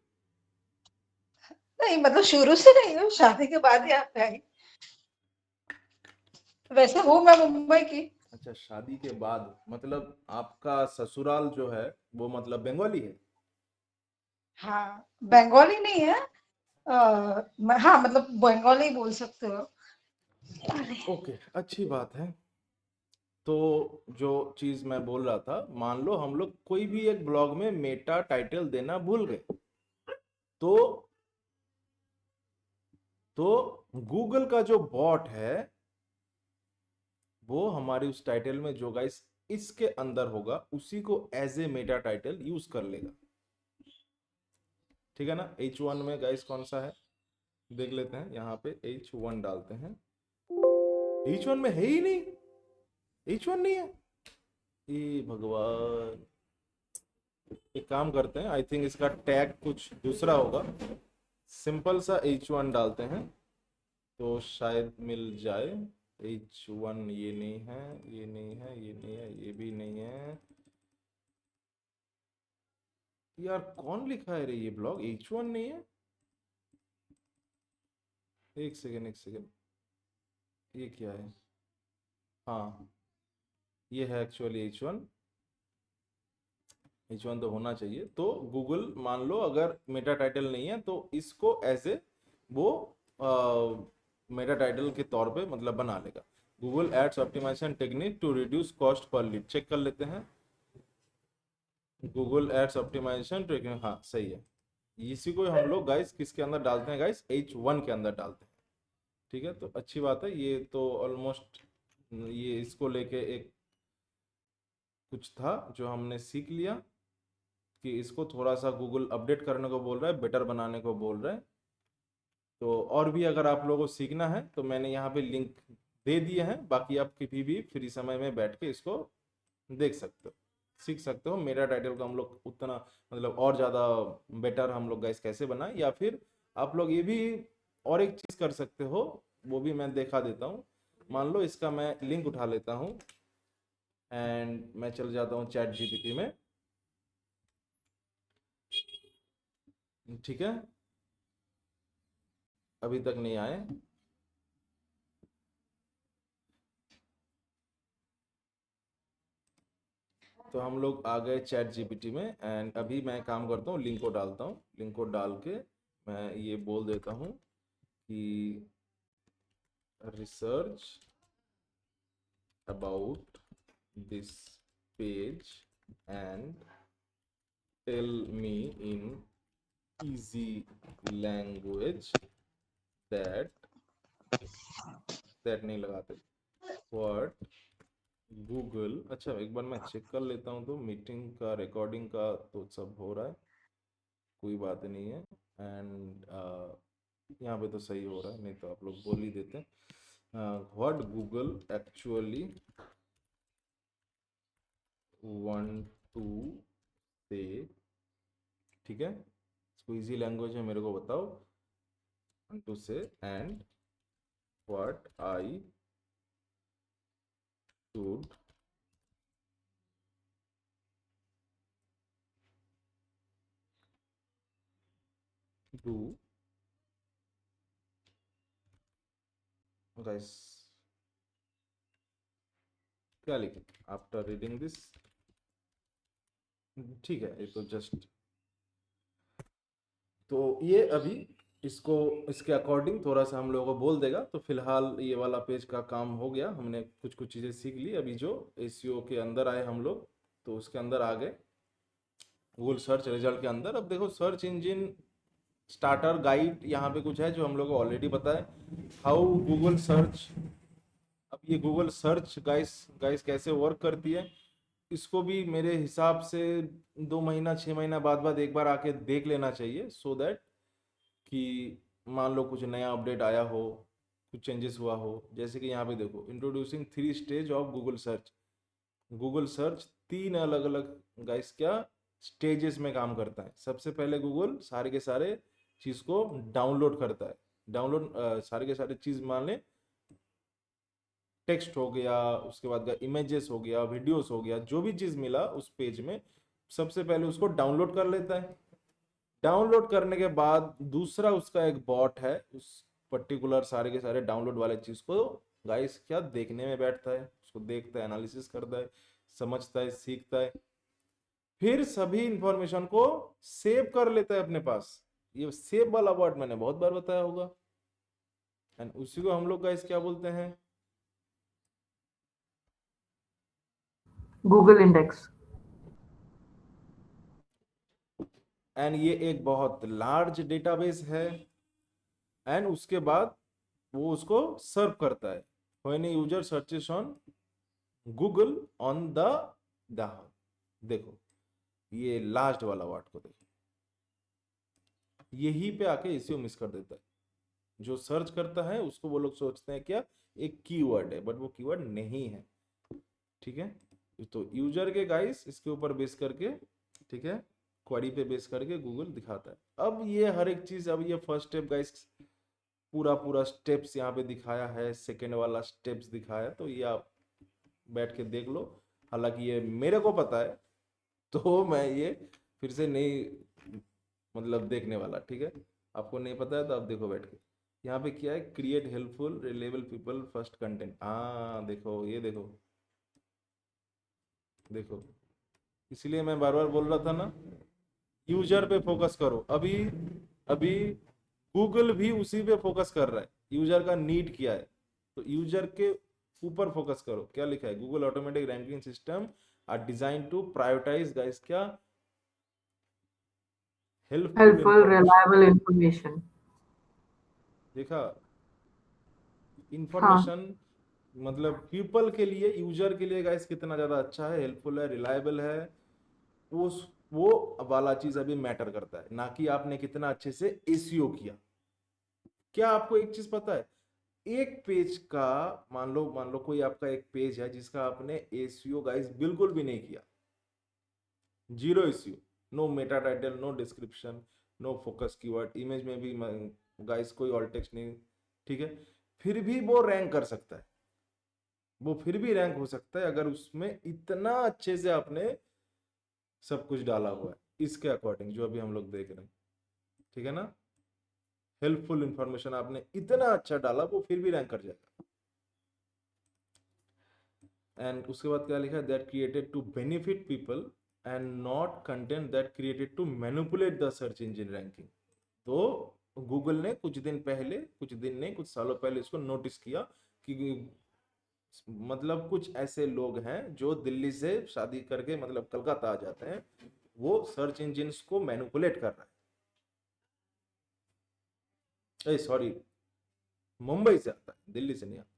नहीं मतलब शुरू से नहीं हूँ, शादी के बाद यहाँ पे आई। वैसे हूँ मैं मुंबई की। अच्छा शादी के बाद, मतलब आपका ससुराल जो है वो मतलब बंगाली है, हाँ, बंगाली नहीं है। हाँ मतलब बंगाली बोल सकते हो। अरे ओके अच्छी बात है। तो जो चीज मैं बोल रहा था, मान लो हम लोग कोई भी एक ब्लॉग में मेटा टाइटल देना भूल गए, तो गूगल का जो बॉट है वो हमारी उस टाइटल में जो गाइस इसके अंदर होगा उसी को as a meta title use कर लेगा, ठीक है ना। H1 में गाइस कौन सा है देख लेते हैं, यहाँ पे H1 डालते हैं, H1 में है ही नहीं, H1 नहीं है, ए भगवान, एक काम करते हैं, आई थिंक इसका टैग कुछ दूसरा होगा, सिंपल सा H1 डालते हैं तो शायद मिल जाए। H1 ये नहीं है, ये नहीं है, ये नहीं है, ये भी नहीं है, यार कौन लिखा है रे ये ब्लॉग, H1 नहीं है, एक सेकेंड एक सेकेंड, ये क्या है, हाँ ये है एक्चुअली H1, H1 तो होना चाहिए। तो गूगल मान लो अगर मेटा टाइटल नहीं है तो इसको एज ए वो मेटा टाइटल के तौर पे मतलब बना लेगा। Google ads optimization technique to reduce cost per lead, check कर लेते हैं, गूगल एड्स ऑप्टिमाइजेशन टेक्निक, हाँ सही है, इसी को हम लोग गाइस किसके अंदर डालते हैं गाइस, H1 के अंदर डालते हैं। ठीक है, तो अच्छी बात है। ये तो ऑलमोस्ट ये इसको लेके एक कुछ था जो हमने सीख लिया कि इसको थोड़ा सा गूगल अपडेट करने को बोल रहा है, बेटर बनाने को बोल रहा है। तो और भी अगर आप लोगों को सीखना है तो मैंने यहाँ पे लिंक दे दिए हैं, बाकी आप कभी भी फ्री समय में बैठ के इसको देख सकते हो, सीख सकते हो। मेरा टाइटल को हम लोग उतना मतलब और ज़्यादा बेटर हम लोग गाइस कैसे बनाए, या फिर आप लोग ये भी और एक चीज़ कर सकते हो, वो भी मैं दिखा देता हूँ। मान लो इसका मैं लिंक उठा लेता हूँ एंड मैं चल जाता हूँ चैट जीपीटी में। ठीक है, अभी तक नहीं आए। तो हम लोग आ गए चैट जीपीटी में एंड अभी मैं काम करता हूँ, लिंक को डालता हूँ। लिंक को डाल के मैं ये बोल देता हूँ कि research about this page and tell me in easy language that नहीं लगाते what गूगल। अच्छा एक बार मैं चेक कर लेता हूँ, तो मीटिंग का रिकॉर्डिंग का तो सब हो रहा है, कोई बात नहीं है। एंड यहाँ पे तो सही हो रहा है, नहीं तो आप लोग बोल ही देते। What Google actually want to say. ठीक है, इसको इजी लैंग्वेज में मेरे को बताओ, वांट टू से and what I should do guys. क्या लिखे आफ्टर रीडिंग दिस। ठीक है, ये तो जस्ट तो ये अभी इसको इसके अकॉर्डिंग थोड़ा सा हम लोगों को बोल देगा। तो फिलहाल ये वाला पेज का काम हो गया, हमने कुछ कुछ चीज़ें सीख ली। अभी जो एसईओ के अंदर आए हम लोग, तो उसके अंदर आ गए गूगल सर्च रिजल्ट के अंदर। अब देखो सर्च इंजन स्टार्टर गाइड यहाँ पे कुछ है जो हम लोग को ऑलरेडी पता है, हाउ गूगल सर्च। अब ये गूगल सर्च गाइस गाइस कैसे वर्क करती है, इसको भी मेरे हिसाब से 2 महीना 6 महीना बाद बाद एक बार आके देख लेना चाहिए, सो दैट कि मान लो कुछ नया अपडेट आया हो, कुछ चेंजेस हुआ हो। जैसे कि यहाँ पे देखो, introducing 3 stage of Google search. Google search 3 अलग अलग गाइस क्या स्टेजेस में काम करता है। सबसे पहले गूगल सारे के सारे चीज़ को डाउनलोड करता है। डाउनलोड सारे के सारे चीज़ मान लें, टेक्स्ट हो गया, उसके बाद का इमेजेस हो गया, वीडियोस हो गया, जो भी चीज़ मिला उस पेज में सबसे पहले उसको डाउनलोड कर लेता है। डाउनलोड करने के बाद दूसरा उसका एक बॉट है, उस पर्टिकुलर सारे के सारे डाउनलोड वाले चीज को गाइस क्या देखने में बैठता है, उसको देखता है, एनालिसिस करता है, समझता है, सीखता है, फिर सभी इंफॉर्मेशन को सेव कर लेता है अपने पास। ये सेव वाला वर्ड मैंने बहुत बार बताया होगा, एंड उसी को हम लोग गाइस क्या बोलते हैं, गूगल इंडेक्स। एंड ये एक बहुत लार्ज डेटाबेस है। एंड उसके बाद वो उसको सर्व करता है। When user searches on Google on the देखो ये लास्ट वाला वर्ड को देखो, यही पे आके एसईओ मिस कर देता है। जो सर्च करता है उसको वो लोग सोचते हैं क्या एक कीवर्ड है, बट वो कीवर्ड नहीं है। ठीक है, तो यूजर के गाइस इसके ऊपर बेस करके, ठीक है, क्वेरी पे बेस करके गूगल दिखाता है। अब ये हर एक चीज, अब ये फर्स्ट स्टेप गाइस पूरा पूरा स्टेप्स यहाँ पे दिखाया है, सेकेंड वाला स्टेप्स दिखाया है, तो ये आप बैठ के देख लो। हालांकि ये मेरे को पता है, तो मैं ये फिर से नहीं मतलब देखने वाला। ठीक है, आपको नहीं पता है तो आप देखो बैठ के। यहाँ पे क्या है, create helpful reliable people first content. हाँ देखो, ये देखो देखो, इसलिए मैं बार बार बोल रहा था ना, यूजर पे फोकस करो। अभी अभी गूगल भी उसी पे फोकस कर रहा है, यूजर का नीड क्या है, तो यूजर के ऊपर फोकस करो। क्या लिखा है, Google automatic ranking system are design to prioritize guys क्या helpful Helpful, information. reliable information. देखा, हाँ, इंफॉर्मेशन मतलब पीपल के लिए, यूजर के लिए गाइस कितना ज्यादा अच्छा है, हेल्पफुल है, रिलायबल है, उस वो वाला चीज अभी मैटर करता है, ना कि आपने कितना अच्छे से एसीओ किया। क्या आपको एक चीज पता है, एक पेज का, मान लो कोई आपका एक पेज है जिसका आपने एसीओ गाइस बिल्कुल भी नहीं किया, zero SEO, no meta title, no description, no focus keyword, image में भी गाइस कोई ऑल्ट टेक्स्ट नहीं, ठीक है, फिर भी वो रैंक कर सकता है, वो फिर भी रैंक हो सकता है अगर उसमें इतना अच्छे से आपने सब कुछ डाला हुआ है इसके अकॉर्डिंग जो अभी हम लोग देख रहे हैं, ठीक है ना। हेल्पफुल इंफॉर्मेशन आपने इतना अच्छा डाला, वो फिर भी रैंक कर जाएगा। एंड उसके बाद क्या लिखा है, that created to benefit people and not content that created to manipulate the search engine ranking. तो गूगल ने कुछ दिन पहले, कुछ दिन नहीं कुछ सालों पहले इसको नोटिस किया कि मतलब कुछ ऐसे लोग हैं जो दिल्ली से शादी करके मतलब कलकत्ता आ जाते हैं, वो सर्च इंजिन को मैनिपुलेट कर रहा है, सॉरी, मुंबई से आता है, दिल्ली से नहीं आता,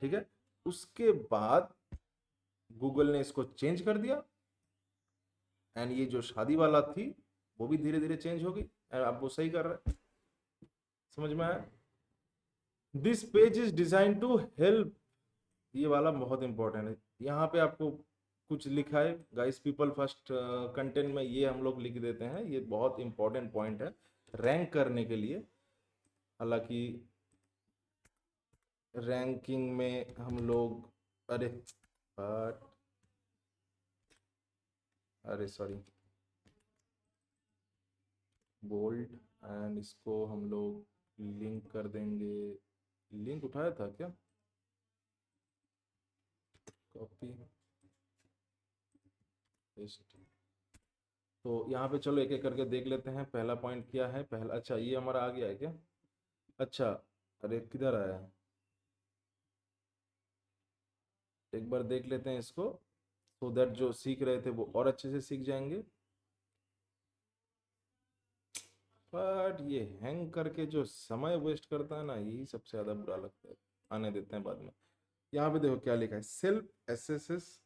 ठीक है। उसके बाद गूगल ने इसको चेंज कर दिया, एंड ये जो शादी वाला थी वो भी धीरे धीरे चेंज हो गई, एंड अब वो सही कर रहा है। समझ में आया। This page is design to help, ये वाला बहुत इंपॉर्टेंट है, यहाँ पे आपको कुछ लिखा है गाइस, पीपल फर्स्ट कंटेंट में ये हम लोग लिख देते हैं, ये बहुत इंपॉर्टेंट पॉइंट है रैंक करने के लिए। हालांकि रैंकिंग में हम लोग, अरे बट, अरे सॉरी, बोल्ड, एंड इसको हम लोग लिंक कर देंगे, लिंक उठाया था क्या, कॉपी पेस्ट। तो यहाँ पे चलो एक एक करके देख लेते हैं, पहला पॉइंट क्या है, पहला, अच्छा ये हमारा आ गया है क्या, अच्छा, अरे किधर आया है, एक बार देख लेते हैं इसको, सो दैट जो सीख रहे थे वो और अच्छे से सीख जाएंगे। बट ये हैंग करके जो समय वेस्ट करता है ना, यही सबसे ज्यादा बुरा लगता है, आने देते हैं बाद में। यहाँ पे देखो क्या लिखा है, self assess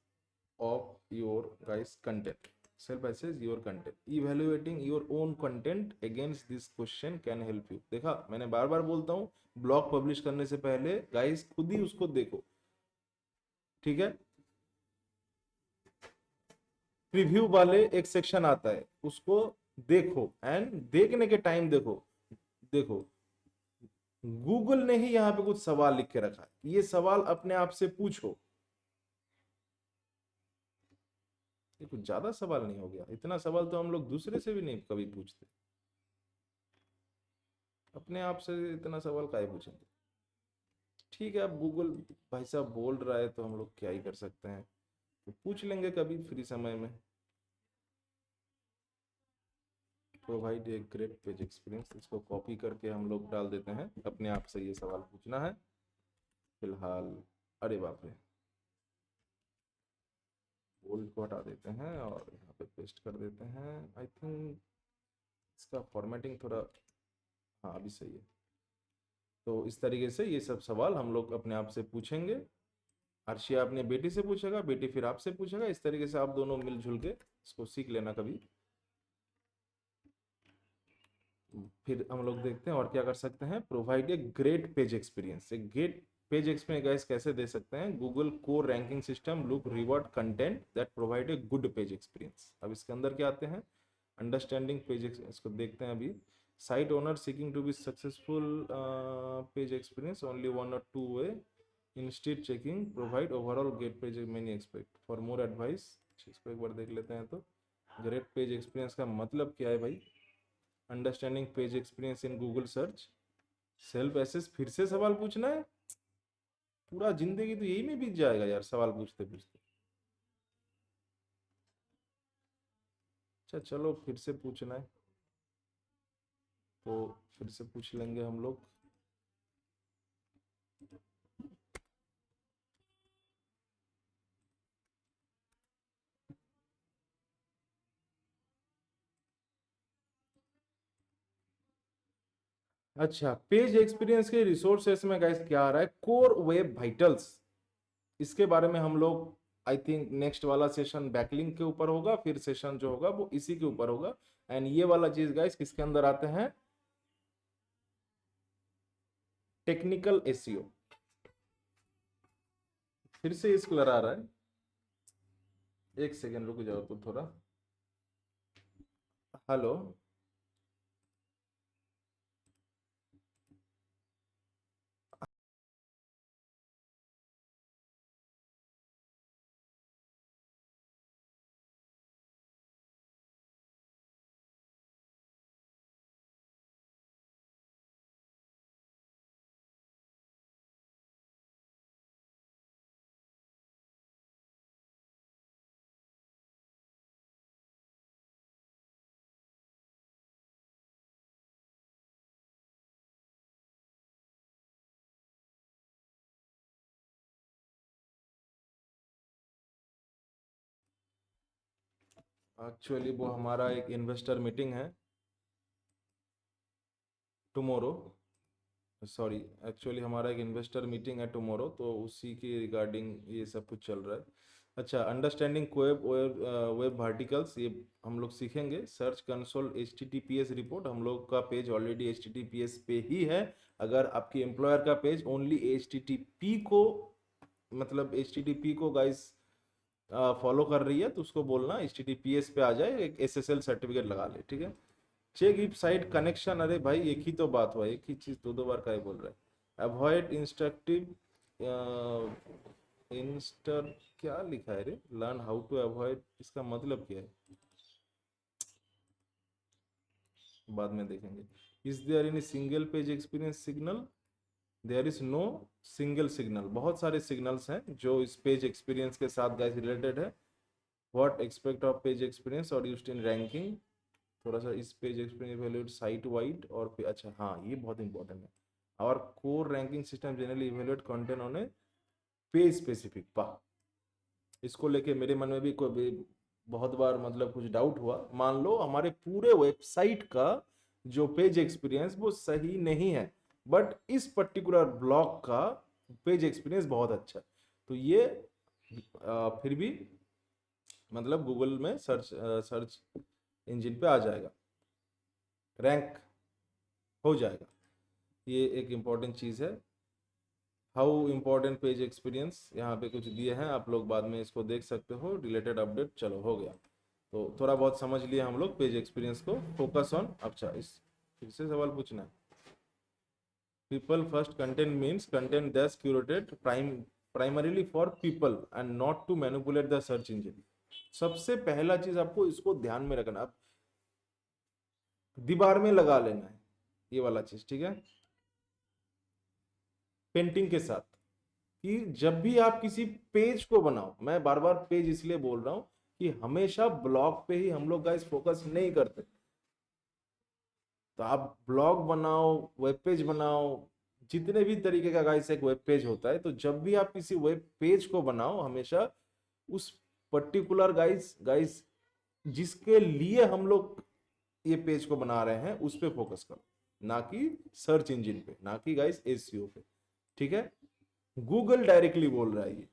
of your guys content, self assess your content, evaluating your own content against this question can help you. देखा, मैंने बार बार बोलता हूँ, ब्लॉग पब्लिश करने से पहले गाइस खुद ही उसको देखो, ठीक है। प्रीव्यू वाले एक सेक्शन आता है, उसको देखो, एंड देखने के टाइम देखो, देखो गूगल ने ही यहाँ पे कुछ सवाल लिख के रखा है, ये सवाल अपने आप से पूछो। ये कुछ ज्यादा सवाल नहीं हो गया, इतना सवाल तो हम लोग दूसरे से भी नहीं कभी पूछते, अपने आप से इतना सवाल काहे पूछेंगे। ठीक है, अब गूगल भाई साहब बोल रहा है तो हम लोग क्या ही कर सकते हैं, तो पूछ लेंगे कभी फ्री समय में। Provide a great page experience, इसको कॉपी करके हम लोग डाल देते हैं, अपने आप से ये सवाल पूछना है फिलहाल। अरे बाप रे, बोल्ड को हटा देते हैं और यहाँ पे पेस्ट कर देते हैं, आई थिंक इसका फॉर्मेटिंग थोड़ा, हाँ अभी सही है। तो इस तरीके से ये सब सवाल हम लोग अपने आप से पूछेंगे, अर्शिया अपने बेटी से पूछेगा, बेटी फिर आपसे पूछेगा, इस तरीके से आप दोनों मिलजुल के इसको सीख लेना कभी। फिर हम लोग देखते हैं और क्या कर सकते हैं, provide a great page experience, एक ग्रेट पेज एक्सपीरियंस गाइस कैसे दे सकते हैं, Google core ranking system look reward content that provide a good page experience. अब इसके अंदर क्या आते हैं, अंडरस्टैंडिंग पेज, इसको देखते हैं अभी। Site owner seeking to be successful page experience only one और two way instead checking provide overall get page many expect for more advice. इसको एक बार देख लेते हैं। तो ग्रेट पेज एक्सपीरियंस का मतलब क्या है भाई, understanding page experience in Google search, self assess, फिर से सवाल पूछना है, पूरा जिंदगी तो यही में बीत जाएगा यार सवाल पूछते पूछते। अच्छा चलो फिर से पूछना है तो फिर से पूछ लेंगे हम लोग। अच्छा, पेज एक्सपीरियंस के रिसोर्सेस में गाइस क्या आ रहा है, कोर वेब वाइटल्स, इसके बारे में हम लोग आई थिंक नेक्स्ट वाला सेशन बैकलिंक के ऊपर होगा, फिर सेशन जो होगा वो इसी के ऊपर होगा। एंड ये वाला चीज गाइस किसके अंदर आते हैं, टेक्निकल एसईओ। फिर से इस कलर आ रहा है, एक सेकेंड रुक जाओ तो थोड़ा। हेलो, एक्चुअली वो हमारा एक इन्वेस्टर मीटिंग है टुमारो, सॉरी, एक्चुअली हमारा एक इन्वेस्टर मीटिंग है टुमारो, तो उसी के रिगार्डिंग ये सब कुछ चल रहा है। अच्छा, अंडरस्टैंडिंग वेब वर्टिकल्स, ये हम लोग सीखेंगे। सर्च कंसोल HTTPS रिपोर्ट, हम लोग का पेज ऑलरेडी HTTPS पे ही है। अगर आपकी एम्प्लॉयर का पेज ओनली HTTP को, मतलब HTTP को गाइस फॉलो कर रही है, तो उसको बोलना HTTPS पे आ जाए, एक SSL सर्टिफिकेट लगा ले, ठीक है। चेक इफ साइट कनेक्शन, अरे भाई एक ही तो बात हुआ, एक ही चीज दो दो बार का ही बोल रहा है। अवॉइड इंस्ट्रक्टिव इंस्टर, क्या लिखा है रे, लर्न हाउ टू अवॉइड, इसका मतलब क्या है, बाद में देखेंगे। Is there any single page experience signal, there is no single signal, बहुत सारे सिग्नल्स हैं जो इस पेज एक्सपीरियंस के साथ गाइस रिलेटेड है। What expect of page experience और यूज्ड इन रैंकिंग, थोड़ा सा इस page experience evaluate site wide और अच्छा हाँ ये बहुत इंपॉर्टेंट है। और core ranking system generally evaluate content on A page specific पा, इसको लेके मेरे मन में भी कोई बहुत बार मतलब कुछ डाउट हुआ। मान लो हमारे पूरे वेबसाइट का जो पेज एक्सपीरियंस वो सही नहीं है, बट इस पर्टिकुलर ब्लॉग का पेज एक्सपीरियंस बहुत अच्छा है, तो ये फिर भी मतलब गूगल में सर्च इंजन पे आ जाएगा, रैंक हो जाएगा। ये एक इम्पॉर्टेंट चीज़ है। हाउ इम्पोर्टेंट पेज एक्सपीरियंस, यहाँ पे कुछ दिए हैं, आप लोग बाद में इसको देख सकते हो। रिलेटेड अपडेट, चलो हो गया, तो थोड़ा बहुत समझ लिया हम लोग पेज एक्सपीरियंस को। फोकस ऑन, अच्छा इस फिर से सवाल पूछना है। People first content means content that's curated primarily for people and not to manipulate the search engine. सबसे पहला चीज आपको इसको ध्यान में रखना, आप दीवार में लगा लेना है ये वाला चीज, ठीक है, पेंटिंग के साथ, कि जब भी आप किसी पेज को बनाओ, मैं बार बार पेज इसलिए बोल रहा हूं कि हमेशा ब्लॉग पे ही हम लोग गाइस फोकस नहीं करते। तो आप ब्लॉग बनाओ, वेब पेज बनाओ, जितने भी तरीके का गाइस एक वेब पेज होता है, तो जब भी आप किसी वेब पेज को बनाओ, हमेशा उस पर्टिकुलर गाइस गाइस जिसके लिए हम लोग ये पेज को बना रहे हैं उस पे फोकस करो, ना कि सर्च इंजन पे, ना कि गाइस एसईओ पे, ठीक है। गूगल डायरेक्टली बोल रहा है ये।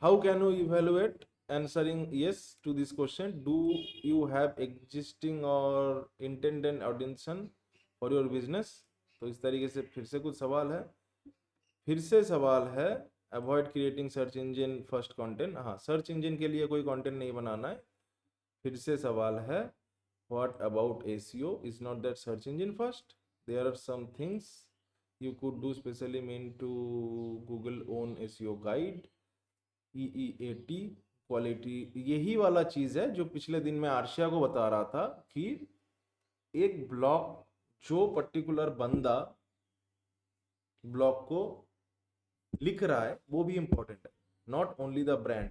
How can you evaluate, answering yes to this question, do you have existing or intended audience for your business। तो इस तरीके से फिर से कुछ सवाल है, फिर से सवाल है, avoid creating search engine first content, हाँ सर्च इंजन के लिए कोई कंटेंट नहीं बनाना है। फिर से सवाल है, what about SEO, is not that search engine first, there are some things you could do specially mean to Google own SEO guide, EEAT quality, यही वाला चीज है जो पिछले दिन मैं आर्शिया को बता रहा था कि एक ब्लॉग, जो पर्टिकुलर बंदा ब्लॉग को लिख रहा है वो भी इंपॉर्टेंट है, नॉट ओनली द ब्रांड,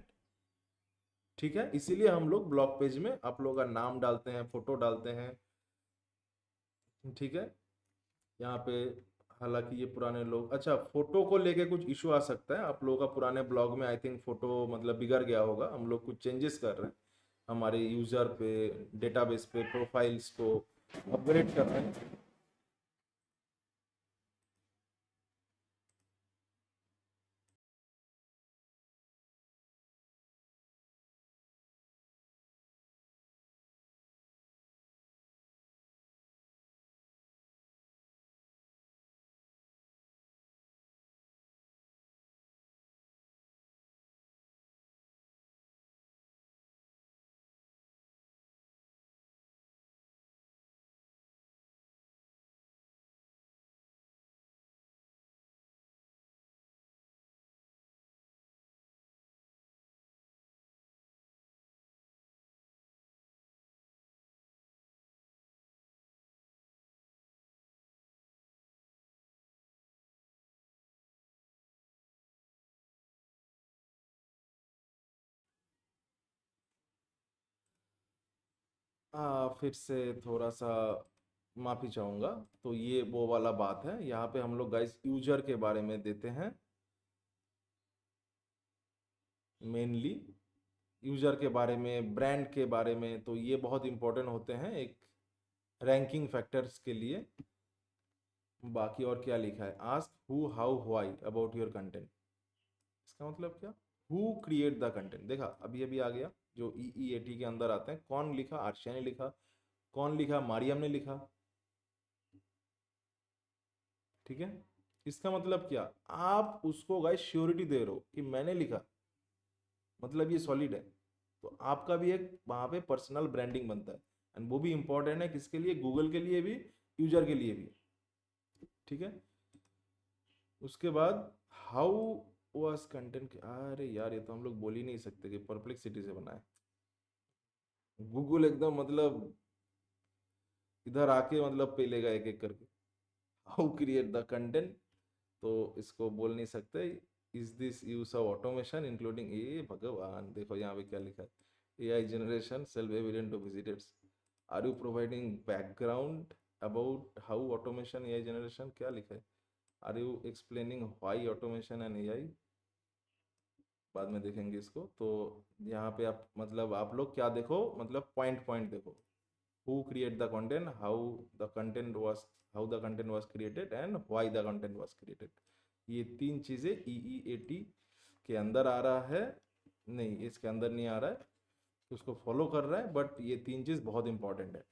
ठीक है। इसीलिए हम लोग ब्लॉग पेज में आप लोगों का नाम डालते हैं, फोटो डालते हैं, ठीक है। यहाँ पे हालांकि ये पुराने लोग, अच्छा फोटो को लेके कुछ इशू आ सकता है आप लोगों का, पुराने ब्लॉग में आई थिंक फोटो मतलब बिगड़ गया होगा, हम लोग कुछ चेंजेस कर रहे हैं हमारे यूजर पे, डेटाबेस पे, प्रोफाइल्स को अपग्रेड कर रहे हैं। फिर से थोड़ा सा माफी चाहूंगा। तो ये वो वाला बात है, यहाँ पे हम लोग गाइस यूजर के बारे में देते हैं मेनली, यूजर के बारे में, ब्रांड के बारे में। तो ये बहुत इंपॉर्टेंट होते हैं एक रैंकिंग फैक्टर्स के लिए। बाकी और क्या लिखा है, ask who how why about your content, इसका मतलब क्या, हु क्रिएट द कंटेंट। देखा अभी अभी आ गया जो EEAT के अंदर आते हैं, कौन लिखा, आर्शिया ने लिखा, कौन लिखा, मारियम ने लिखा। ठीक है, इसका मतलब क्या, आप उसको गाइस श्योरिटी दे रहे हो कि मैंने लिखा, मतलब ये सॉलिड है। तो आपका भी एक वहां पे पर्सनल ब्रांडिंग बनता है, एंड वो भी इंपॉर्टेंट है किसके लिए, गूगल के लिए भी, यूजर के लिए भी। ठीक है, उसके बाद हाउ वाज कंटेंट, अरे यार ये तो हम लोग बोल ही नहीं सकते कि परप्लेक्सिटी से बना है। गूगल एकदम मतलब इधर आके मतलब पे लेगा एक एक करके। हाउ क्रिएट द कंटेंट, तो इसको बोल नहीं सकते। Is this use of automation including, ये भगवान देखो यहाँ पे क्या लिखा है, AI generation self evident to visitors, are you providing background about how automation AI generation, क्या लिखा है, are you explaining why automation and AI, बाद में देखेंगे इसको। तो यहाँ पे आप मतलब आप लोग क्या देखो, मतलब पॉइंट पॉइंट देखो, who create the content, how the content was created and why the content was created। ये तीन चीजें EEAT के अंदर आ रहा है, नहीं इसके अंदर नहीं आ रहा है, उसको फॉलो कर रहा है, बट ये तीन चीज बहुत इंपॉर्टेंट है।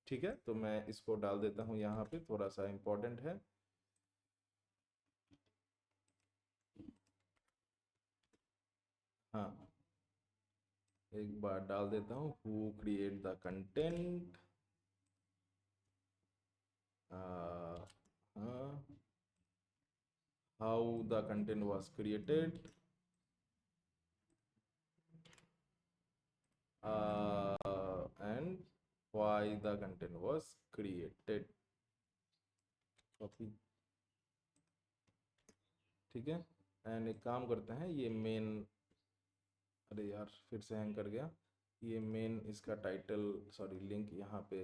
ठीक है, तो मैं इसको डाल देता हूँ यहाँ पे, थोड़ा सा इंपॉर्टेंट है। हाँ, एक बार डाल देता हूँ, हु क्रिएट द कंटेंट, हाँ, how the content was created, and why the content was created। Copy, ठीक है। एंड एक काम करते हैं, ये मेन, अरे यार फिर से हैंग कर गया, ये मेन इसका टाइटल, सॉरी लिंक यहाँ पे,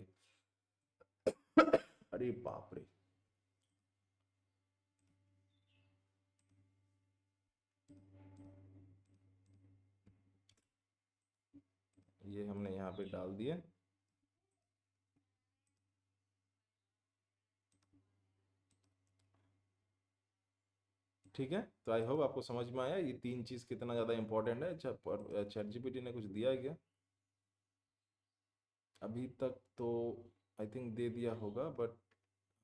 अरे बाप रे, ये हमने यहाँ पे डाल दिया। ठीक है, तो आई होप आपको समझ में आया ये तीन चीज कितना ज्यादा इंपॉर्टेंट है। अच्छा, ChatGPT ने कुछ दिया है क्या अभी तक, तो आई थिंक दे दिया होगा, बट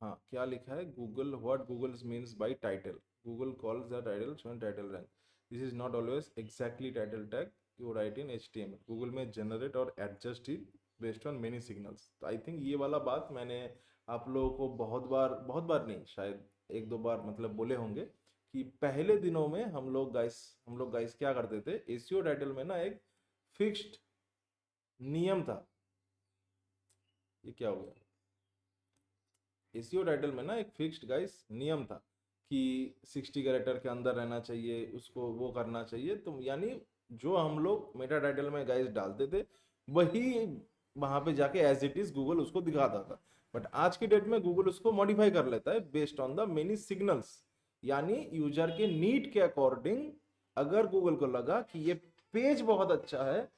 हाँ क्या लिखा है, Google what Google means by title, Google calls the title shown title rank, this is not always exactly title tag you right in HTML, Google में जनरेट और adjust it based on many signals. तो I think ये वाला बात मैंने आप लोगों को बहुत बार नहीं, शायद एक दो बार मतलब बोले होंगे कि पहले दिनों में हम लोग गाइस क्या करते थे, SEO टाइटल में ना एक फिक्स्ड नियम था। ये क्या हो गया, SEO टाइटल में ना एक फिक्स्ड गाइस नियम था कि 60 कैरेक्टर के अंदर रहना चाहिए, उसको वो करना चाहिए। तो यानी जो हम लोग मेटा टाइटल में गाइस डालते थे वही वहां पे जाके एज इट इज गूगल उसको दिखाता था। बट आज की डेट में गूगल उसको मॉडिफाई कर लेता है based on the many signals, यानी यूजर के नीड के अकॉर्डिंग। अगर गूगल को लगा कि ये पेज बहुत अच्छा है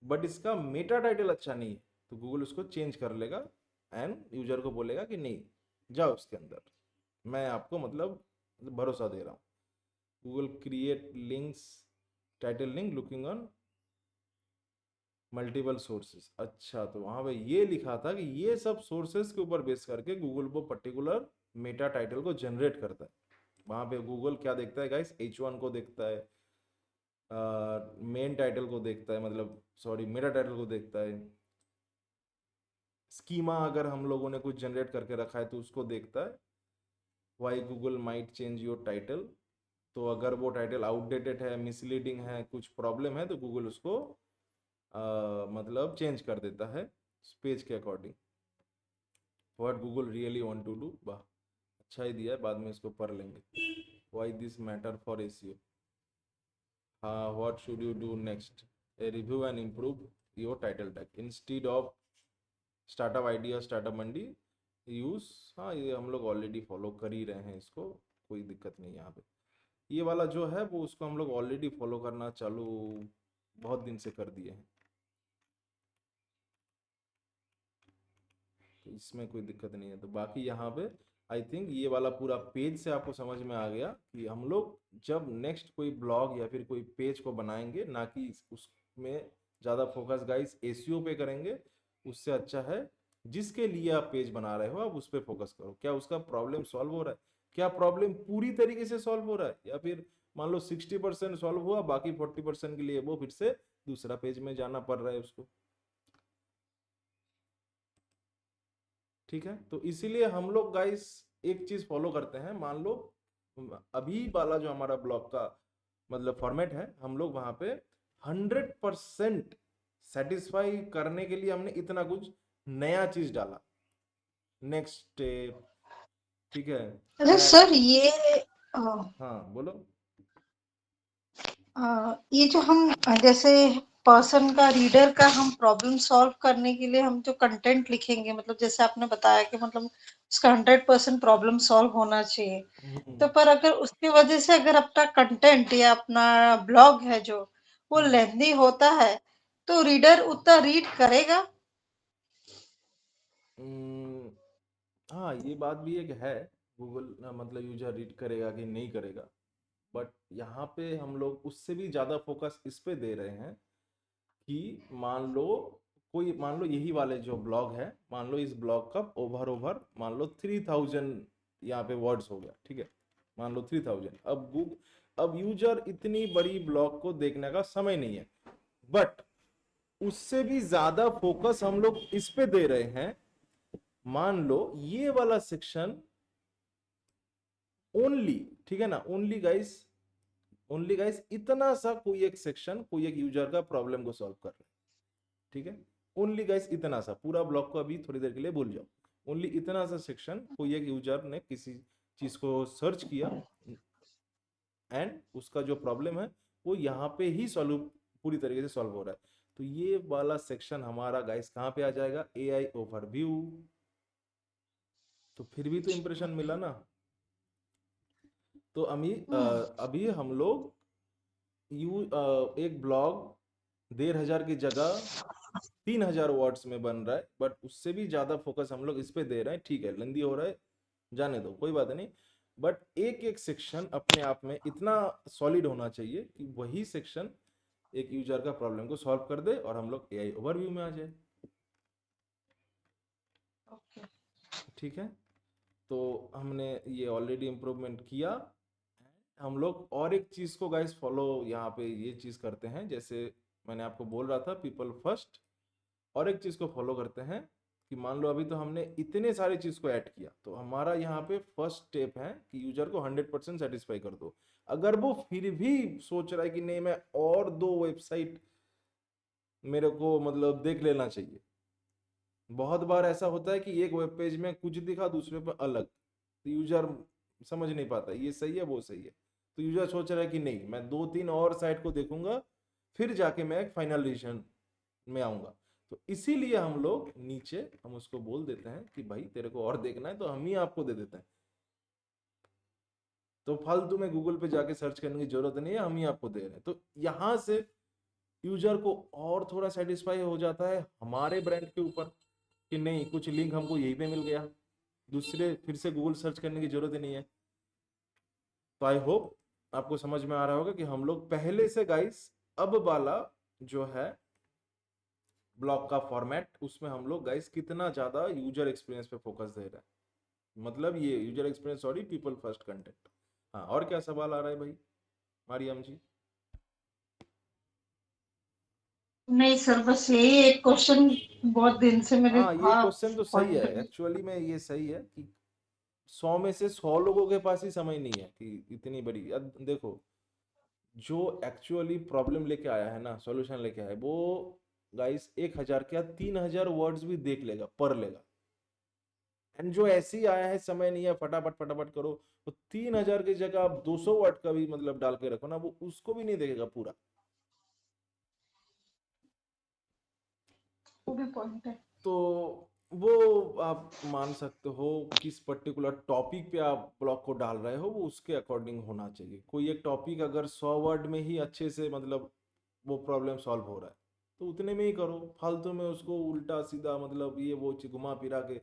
बट इसका मेटा टाइटल अच्छा नहीं है, तो गूगल उसको चेंज कर लेगा एंड यूजर को बोलेगा कि नहीं, जाओ उसके अंदर, मैं आपको मतलब भरोसा दे रहा हूँ। Google create links, title link looking on multiple sources. अच्छा, तो वहां पे ये लिखा था कि ये सब सोर्सेस के ऊपर बेस करके गूगल वो पर्टिकुलर मेटा टाइटल को जनरेट करता है। वहां पे गूगल क्या देखता है गाइस, H1 को देखता है, मेन टाइटल को देखता है, मतलब सॉरी मेटा टाइटल को देखता है, स्कीमा अगर हम लोगों ने कुछ जनरेट करके रखा है तो उसको देखता है। Why Google might change your title, तो अगर वो टाइटल आउटडेटेड है, मिसलीडिंग है, कुछ प्रॉब्लम है, तो गूगल उसको मतलब चेंज कर देता है पेज के अकॉर्डिंग। What Google really want to do, वाह अच्छा ही दिया है, बाद में इसको पढ़ लेंगे। Why this matter for SEO, हाँ what should you do next, a review and improve your title tag instead of startup idea startup Mandi use. हाँ ये हम लोग ऑलरेडी फॉलो कर ही रहे हैं, इसको कोई दिक्कत नहीं यहाँ पे। ये वाला जो है वो उसको हम लोग ऑलरेडी फॉलो करना चालू बहुत दिन से कर दिए हैं, तो इसमें कोई दिक्कत नहीं है। तो बाकी यहाँ पे आई थिंक ये वाला पूरा पेज से आपको समझ में आ गया कि हम लोग जब नेक्स्ट कोई ब्लॉग या फिर कोई पेज को बनाएंगे, ना कि उसमें ज़्यादा फोकस गाइस एसईओ पे करेंगे। उससे अच्छा है जिसके लिए आप पेज बना रहे हो आप उस पर फोकस करो, क्या उसका प्रॉब्लम सॉल्व हो रहा है, क्या प्रॉब्लम पूरी तरीके से सॉल्व हो रहा है, या फिर मान लो 60% सॉल्व हुआ, बाकी 40% के लिए वो फिर से दूसरा पेज में जाना पड़ रहा है उसको। ठीक है, तो इसीलिए हम लोग गाइस एक चीज फॉलो करते हैं। मान लो अभी वाला जो हमारा ब्लॉग का मतलब फॉर्मेट है, हम लोग वहां पे 100% सेटिस्फाई करने के लिए हमने इतना कुछ नया चीज डाला, नेक्स्ट स्टेप। ठीक है, अच्छा सर, ये अ, हाँ बोलो। ये जो हम जैसे पर्सन का, रीडर का हम प्रॉब्लम सॉल्व करने के लिए हम जो कंटेंट लिखेंगे, मतलब जैसे आपने बताया कि मतलब उसका 100% प्रॉब्लम सॉल्व होना चाहिए, तो पर अगर उसकी वजह से अगर अपना कंटेंट या अपना ब्लॉग है जो वो लेंदी होता है, तो रीडर उतना रीड करेगा? हम्म, हाँ ये बात भी एक है, गूगल मतलब यूजर रीड करेगा कि नहीं करेगा, बट यहाँ पे हम लोग उससे भी ज़्यादा फोकस इस पे दे रहे हैं कि मान लो यही वाले जो ब्लॉग है, मान लो इस ब्लॉग का ओवर मान लो 3000 यहाँ पे वर्ड्स हो गया, ठीक है, मान लो 3000। अब यूजर इतनी बड़ी ब्लॉग को देखने का समय नहीं है, बट उससे भी ज्यादा फोकस हम लोग इस पे दे रहे हैं। मान लो ये वाला सेक्शन ओनली, ठीक है ना, ओनली गाइस इतना सा कोई एक सेक्शन कोई एक यूजर का प्रॉब्लम को सॉल्व कर रहा है, ठीक है, ओनली गाइस इतना सा, पूरा ब्लॉक को अभी थोड़ी देर के लिए भूल जाओ, ओनली इतना सा सेक्शन कोई एक यूजर ने किसी चीज को सर्च किया एंड उसका जो प्रॉब्लम है वो यहाँ पे ही सॉल्व, पूरी तरीके से सॉल्व हो रहा है। तो ये वाला सेक्शन हमारा गाइस कहाँ पे आ जाएगा, एआई ओवरव्यू। तो फिर भी तो इंप्रेशन मिला ना। तो अभी हम लोग एक ब्लॉग 1500 की जगह 3000 वर्ड्स में बन रहा है, बट उससे भी ज्यादा फोकस हम लोग इस पे दे रहे हैं। ठीक है लेंदी हो रहा है, जाने दो कोई बात नहीं, बट एक एक सेक्शन अपने आप में इतना सॉलिड होना चाहिए कि वही सेक्शन एक यूजर का प्रॉब्लम को सॉल्व कर दे और हम लोग एआई ओवरव्यू में आ जाए। ठीक है, तो हमने ये ऑलरेडी इम्प्रूवमेंट किया। हम लोग और एक चीज को गाइस फॉलो यहाँ पे ये चीज करते हैं, जैसे मैंने आपको बोल रहा था पीपल फर्स्ट, और एक चीज को फॉलो करते हैं कि मान लो अभी तो हमने इतने सारे चीज को ऐड किया, तो हमारा यहाँ पे फर्स्ट स्टेप है कि यूजर को 100% सेटिस्फाई कर दो। अगर वो फिर भी सोच रहा है कि नहीं मैं और 2 वेबसाइट मेरे को मतलब देख लेना चाहिए, बहुत बार ऐसा होता है कि एक वेब पेज में कुछ दिखा दूसरे पर अलग, तो यूजर समझ नहीं पाता ये सही है वो सही है, तो यूजर सोच रहा है कि नहीं मैं 2-3 और साइट को देखूंगा फिर जाके मैं एक फाइनल डिसीजन में आऊंगा। तो इसीलिए हम लोग नीचे हम उसको बोल देते हैं कि भाई तेरे को और देखना है तो हम ही आपको दे देते हैं, तो फालतू में गूगल पे जाके सर्च करने की जरूरत नहीं है, हम ही आपको दे रहे हैं। तो यहाँ से यूजर को और थोड़ा सेटिस्फाई हो जाता है हमारे ब्रांड के ऊपर कि नहीं, कुछ लिंक हमको यहीं पे मिल गया, दूसरे फिर से गूगल सर्च करने की जरूरत ही नहीं है। तो आई होप आपको समझ में आ रहा होगा कि हम लोग पहले से गाइस अब वाला जो है ब्लॉग का फॉर्मेट, उसमें हम लोग गाइस कितना ज्यादा यूजर एक्सपीरियंस पे फोकस दे रहे हैं, मतलब ये user experience, sorry, people first content. हाँ, और क्या सवाल आ रहा है भाई मारियम जी? नहीं सर, बस यही एक क्वेश्चन बहुत दिन से मेरे हाँ, ये था क्वेश्चन तो सही है, पॉइंट। एक्चुअली में ये सही है कि 100 में से 100 लोगों के पास ही समय नहीं है कि इतनी बड़ी, अब देखो जो एक्चुअली प्रॉब्लम लेके आया है ना, सॉल्यूशन लेके आया है, वो गाइस 1,000 क्या 3,000 वर्ड्स भी देख लेगा, पढ़ लेगा। एंड जो ऐसे ही आया है समय नहीं है फटाफट फटाफट करो, तो 3,000 की जगह आप 200 वर्ड का भी मतलब डाल के रखो ना, वो उसको भी नहीं देखेगा पूरा। वो भी पॉइंट है। तो वो आप मान सकते हो किस पर्टिकुलर टॉपिक पे आप ब्लॉग को डाल रहे हो, वो उसके अकॉर्डिंग होना चाहिए। कोई एक टॉपिक अगर 100 वर्ड में ही अच्छे से मतलब वो प्रॉब्लम सॉल्व हो रहा है, तो उतने में ही करो, फालतू में उसको उल्टा सीधा मतलब ये वो घुमा फिरा के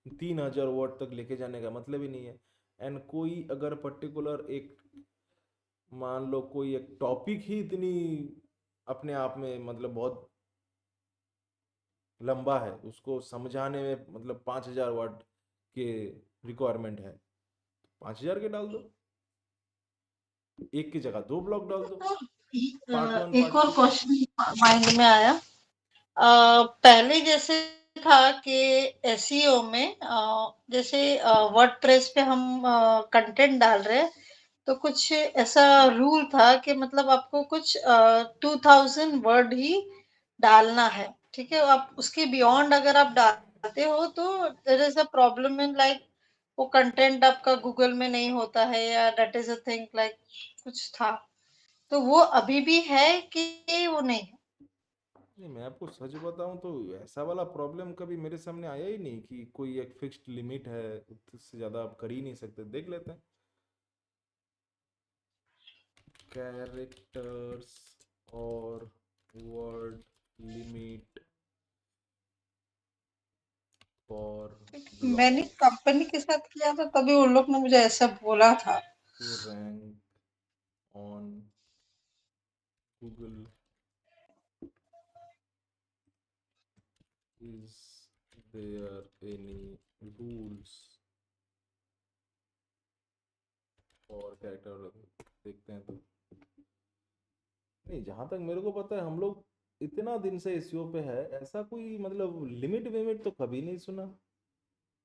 3,000 वर्ड तक लेके जाने का मतलब ही नहीं है। एंड कोई अगर पर्टिकुलर एक, मान लो कोई एक टॉपिक ही इतनी अपने आप में मतलब बहुत लंबा है, उसको समझाने में मतलब 5,000 वर्ड के रिक्वायरमेंट है, 5,000 के डाल दो, एक की जगह 2 ब्लॉक डाल दो, पार्ट वन एक पार्ट और टू। क्वेश्चन माइंड में आया। पहले जैसे था कि एसईओ में जैसे वर्डप्रेस पे हम कंटेंट डाल रहे हैं, तो कुछ ऐसा रूल था कि मतलब आपको कुछ 2000 वर्ड ही डालना है, ठीक है। आप उसके बियॉन्ड अगर आप डालते हो तो there is a problem in like वो कंटेंट आपका गूगल में नहीं होता है, या that is a thing like कुछ था। तो वो अभी भी है कि वो नहीं है? नहीं, मैं आपको सच बताऊं तो ऐसा वाला प्रॉब्लम कभी मेरे सामने आया ही नहीं कि कोई एक फिक्स्ड लिमिट है, उससे ज्यादा आप कर ही नहीं सकते। देख लेते हैं, कैरेक्टर्स और वर्ड लिमिट फॉर मैंने ब्लॉग्स कंपनी के साथ किया था, तभी उन लोग ने मुझे ऐसा बोला था। To rank on Google, is there any rules और कैरेक्टर? देखते हैं तो, नहीं जहां तक मेरे को पता है हम लोग इतना दिन से एसईओ पे है, ऐसा कोई मतलब लिमिट विमिट तो कभी नहीं सुना।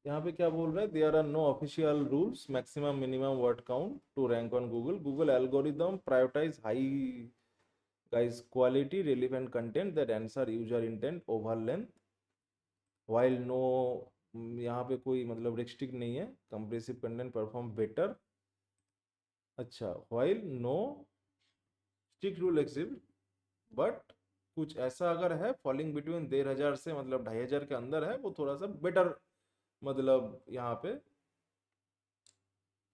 यहाँ पे क्या बोल रहा है, there are no official rules, maximum minimum word count to rank on Google, Google algorithm prioritize high guys quality relevant content that answer user intent over length, while no, यहाँ पे कोई मतलब रिस्ट्रिक्ट नहीं है, कंप्रेसिव कंटेंट परफॉर्म बेटर। अच्छा, while no strict rule exist, but कुछ ऐसा अगर है फॉलिंग बिटवीन 1,500 से मतलब 2,500 के अंदर है, वो थोड़ा सा बेटर मतलब यहाँ पे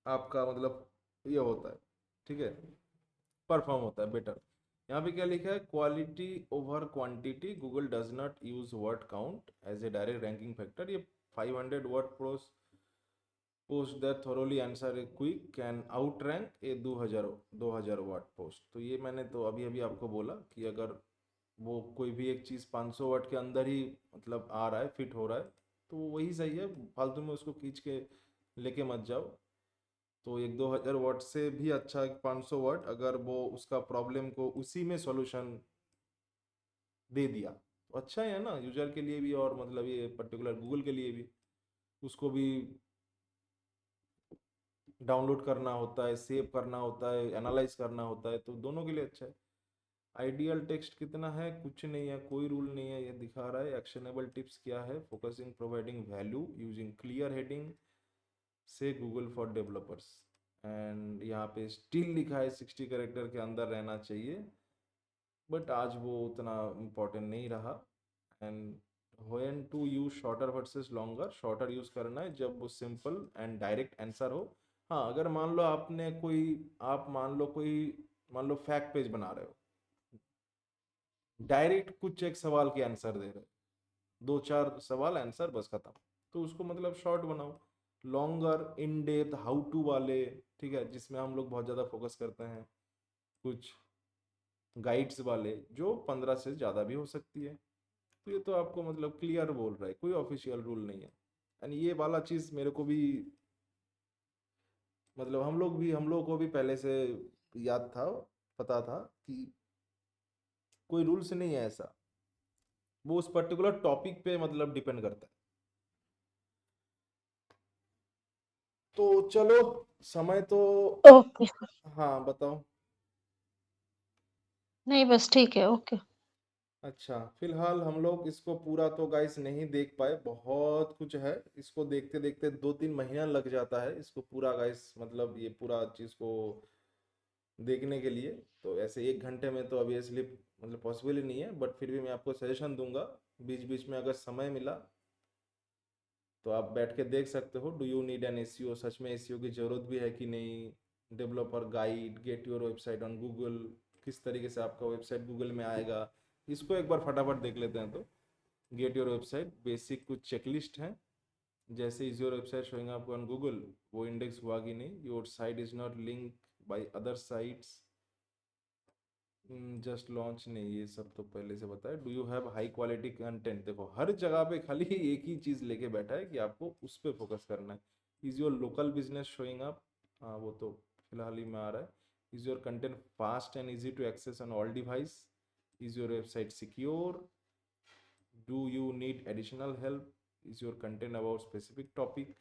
आपका मतलब ये होता है, ठीक है, परफॉर्म होता है बेटर। यहाँ पे क्या लिखा है, quality over quantity, Google does not use word count as a direct ranking factor, ये 500 word post that thoroughly answer a quick can outrank a 2,000 word post. तो ये मैंने तो अभी अभी आपको बोला कि अगर वो कोई भी एक चीज़ 500 वर्ड के अंदर ही मतलब आ रहा है, फिट हो रहा है, तो वो वही सही है, फालतू में उसको खींच के लेके मत जाओ। तो 1-2 हज़ार वर्ड से भी अच्छा है 500 वर्ड, अगर वो उसका प्रॉब्लम को उसी में सॉल्यूशन दे दिया तो अच्छा है ना, यूजर के लिए भी और मतलब ये पर्टिकुलर गूगल के लिए भी, उसको भी डाउनलोड करना होता है, सेव करना होता है, एनालाइज करना होता है, तो दोनों के लिए अच्छा है। आइडियल टेक्स्ट कितना है, कुछ नहीं है, कोई रूल नहीं है, ये दिखा रहा है। एक्शनेबल टिप्स क्या है, focusing providing value using clear heading से गूगल फॉर डेवलपर्स, एंड यहाँ पे स्टिल लिखा है 60 कैरेक्टर के अंदर रहना चाहिए, बट आज वो उतना इम्पोर्टेंट नहीं रहा। And when to use shorter versus longer, shorter use करना है जब वो सिंपल एंड डायरेक्ट आंसर हो। हाँ, अगर मान लो आपने कोई, आप मान लो कोई, मान लो फैक्ट पेज बना रहे हो, डायरेक्ट कुछ एक सवाल के आंसर दे रहे, 2-4 सवाल आंसर बस खत्म। तो उसको मतलब शॉर्ट बनाओ, longer in depth how to वाले, ठीक है, जिसमें हम लोग बहुत ज़्यादा फोकस करते हैं, कुछ गाइड्स वाले जो 15 से ज़्यादा भी हो सकती है। तो ये तो आपको मतलब क्लियर बोल रहा है, कोई ऑफिशियल रूल नहीं है। एंड ये वाला चीज़ मेरे को भी मतलब हम लोग को भी पहले से याद था, पता था कि कोई रूल्स नहीं है ऐसा, वो उस पर्टिकुलर टॉपिक पे मतलब डिपेंड करता है। तो चलो, समय तो, ओके। हाँ बताओ। नहीं बस ठीक है, ओके। अच्छा, फिलहाल हम लोग इसको पूरा तो गाइस नहीं देख पाए, बहुत कुछ है, इसको देखते देखते 2-3 महीना लग जाता है इसको पूरा गाइस, मतलब ये पूरा चीज़ को देखने के लिए। तो ऐसे 1 घंटे में तो ऑब्वियसली मतलब पॉसिबल ही नहीं है, बट फिर भी मैं आपको सजेशन दूंगा, बीच बीच में अगर समय मिला तो आप बैठ के देख सकते हो। Do you need an SEO, सच में एसईओ की ज़रूरत भी है कि नहीं, developer guide, get your website on Google, किस तरीके से आपका वेबसाइट गूगल में आएगा, इसको एक बार फटाफट देख लेते हैं। तो गेट योर वेबसाइट बेसिक कुछ चेकलिस्ट हैं, जैसे is your website showing up on Google, वो इंडेक्स हुआ कि नहीं, your site is not link by other sites, just launch नहीं, ये सब तो पहले से बताया। Do you have high quality content, देखो हर जगह पे खाली एक ही चीज़ लेके बैठा है कि आपको उस पर फोकस करना है। Is your local business showing up, हाँ वो तो फिलहाल ही में आ रहा है। Is your content fast and easy to access on all device, is your website secure, do you need additional help, is your content about specific topic,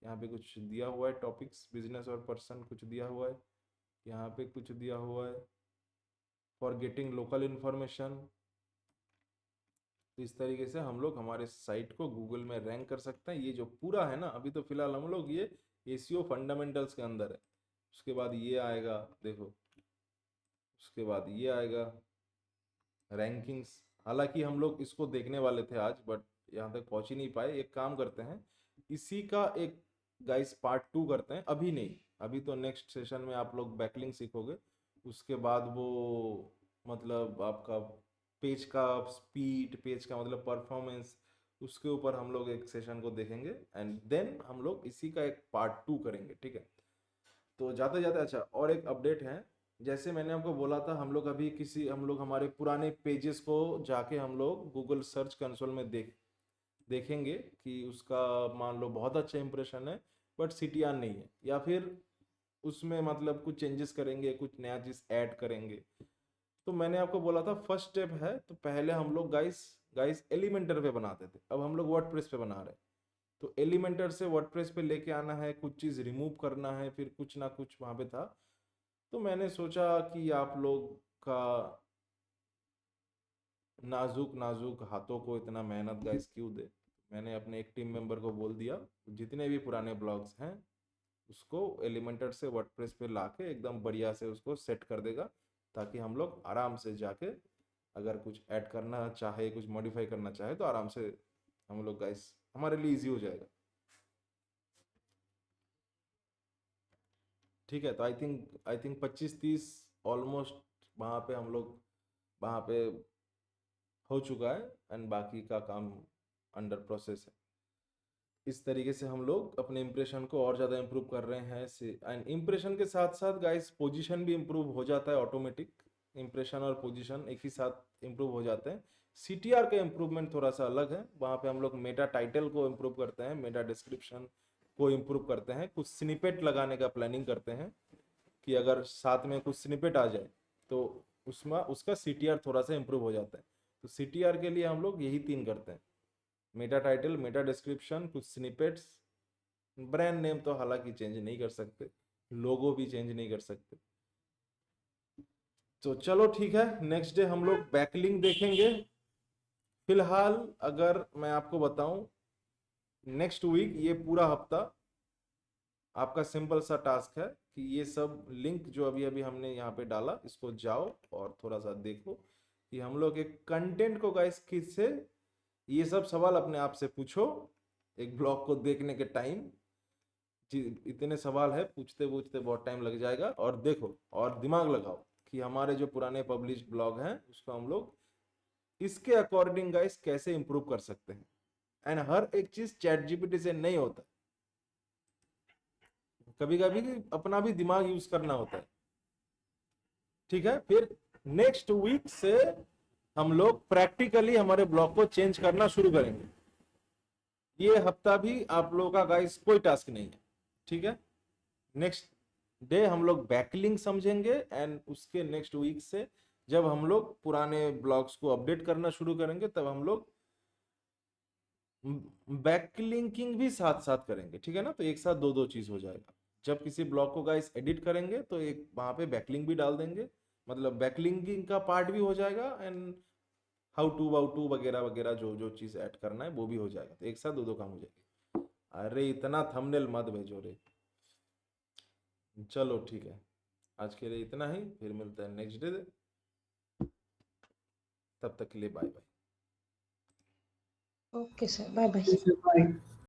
यहाँ पे कुछ दिया हुआ है टॉपिक्स, बिजनेस और पर्सन कुछ दिया हुआ है, यहाँ पे कुछ दिया हुआ है फॉर गेटिंग लोकल इन्फॉर्मेशन। तो इस तरीके से हम लोग हमारे साइट को गूगल में रैंक कर सकते हैं। ये जो पूरा है ना, अभी तो फिलहाल हम लोग ये एसीओ फंडामेंटल्स के अंदर है, उसके बाद ये आएगा, देखो उसके बाद ये आएगा रैंकिंग्स। हालांकि हम लोग इसको देखने वाले थे आज, बट यहाँ तक पहुंच ही नहीं पाए। एक काम करते हैं, इसी का एक गाइस पार्ट 2 करते हैं, अभी नहीं, अभी तो नेक्स्ट सेशन में आप लोग बैकलिंक सीखोगे, उसके बाद वो मतलब आपका पेज का स्पीड, पेज का मतलब परफॉर्मेंस, उसके ऊपर हम लोग एक सेशन को देखेंगे, एंड देन हम लोग इसी का एक पार्ट 2 करेंगे, ठीक है। तो जाते जाते अच्छा और एक अपडेट है, जैसे मैंने आपको बोला था, हम लोग हमारे पुराने पेजेस को जाके हम लोग गूगल सर्च कंसोल में देखेंगे कि उसका मान लो बहुत अच्छा इंप्रेशन है बट सीटीआर नहीं है, या फिर उसमें मतलब कुछ चेंजेस करेंगे, कुछ नया चीज ऐड करेंगे। तो मैंने आपको बोला था फर्स्ट स्टेप है, तो पहले हम लोग गाइस गाइस एलिमेंटर पे बनाते थे, अब हम लोग वर्डप्रेस पे बना रहे हैं। तो एलिमेंटर से वर्डप्रेस पे लेके आना है, कुछ चीज़ रिमूव करना है, फिर कुछ ना कुछ वहाँ पे था। तो मैंने सोचा कि आप लोग का नाजुक नाजुक हाथों को इतना मेहनत गाइस क्यों दे। मैंने अपने एक टीम मेंबर को बोल दिया, जितने भी पुराने ब्लॉग्स हैं उसको एलिमेंटर से वर्डप्रेस पे लाके एकदम बढ़िया से उसको सेट कर देगा, ताकि हम लोग आराम से जाके अगर कुछ ऐड करना चाहे, कुछ मॉडिफाई करना चाहे, तो आराम से हम लोग गाइस, हमारे लिए इजी हो जाएगा। ठीक है, तो आई थिंक 25-30 ऑलमोस्ट वहाँ पे हम लोग वहाँ पे हो चुका है, एंड बाकी का काम अंडर प्रोसेस है। इस तरीके से हम लोग अपने इंप्रेशन को और ज़्यादा इम्प्रूव कर रहे हैं से, एंड इंप्रेशन के साथ साथ गाइस पोजीशन भी इम्प्रूव हो जाता है ऑटोमेटिक। इंप्रेशन और पोजीशन एक ही साथ इम्प्रूव हो जाते हैं। सीटीआर का इम्प्रूवमेंट थोड़ा सा अलग है, वहाँ पे हम लोग मेटा टाइटल को इम्प्रूव करते हैं, मेटा डिस्क्रिप्शन को इम्प्रूव करते हैं, कुछ स्निपेट लगाने का प्लानिंग करते हैं कि अगर साथ में कुछ स्निपेट आ जाए तो उसमें उसका सीटीआर थोड़ा सा इम्प्रूव हो जाता है। तो सीटीआर के लिए हम लोग यही 3 करते हैं, मेटा टाइटल, मेटा डिस्क्रिप्शन, कुछ स्निपेट्स। ब्रांड नेम तो हालांकि चेंज नहीं कर सकते, लोगो भी चेंज नहीं कर सकते। तो चलो ठीक है, नेक्स्ट डे हम लोग बैकलिंक देखेंगे। फिलहाल अगर मैं आपको बताऊं, नेक्स्ट वीक ये पूरा हफ्ता आपका सिंपल सा टास्क है कि ये सब लिंक जो अभी अभी हमने यहाँ पे डाला, इसको जाओ और थोड़ा सा देखो कि हम लोग एक कंटेंट को गाइस किससे, ये सब सवाल अपने आप से पूछो एक ब्लॉग को देखने के टाइम। इतने सवाल है, पूछते पूछते बहुत टाइम लग जाएगा। और देखो और दिमाग लगाओ कि हमारे जो पुराने पब्लिश ब्लॉग हैं उसको हम लोग इसके अकॉर्डिंग गाइस कैसे इंप्रूव कर सकते हैं। एंड हर एक चीज चैट जीपीटी से नहीं होता, कभी कभी अपना भी दिमाग यूज करना होता है। ठीक है, फिर नेक्स्ट वीक से हम लोग प्रैक्टिकली हमारे ब्लॉग को चेंज करना शुरू करेंगे। ये हफ्ता भी आप लोगों का गाइस कोई टास्क नहीं है, ठीक है। नेक्स्ट डे हम लोग बैकलिंक समझेंगे एंड उसके नेक्स्ट वीक से जब हम लोग पुराने ब्लॉग्स को अपडेट करना शुरू करेंगे तब हम लोग बैकलिंकिंग भी साथ साथ करेंगे, ठीक है ना। तो एक साथ दो दो चीज हो जाएगा। जब किसी ब्लॉग को गाइस एडिट करेंगे तो एक वहां पे बैकलिंक भी डाल देंगे, मतलब बैकलिंकिंग का पार्ट भी हो जाएगा and how to wow to वगैरह वगैरह जो जो चीज ऐड करना है वो भी हो जाएगा। तो एक साथ दो दो काम हो जाएगी। अरे इतना थंबनेल मत भेजो रे। चलो ठीक है, आज के लिए इतना ही, फिर मिलते हैं नेक्स्ट डे। तब तक के लिए bye bye. Okay sir, bye bye. Bye.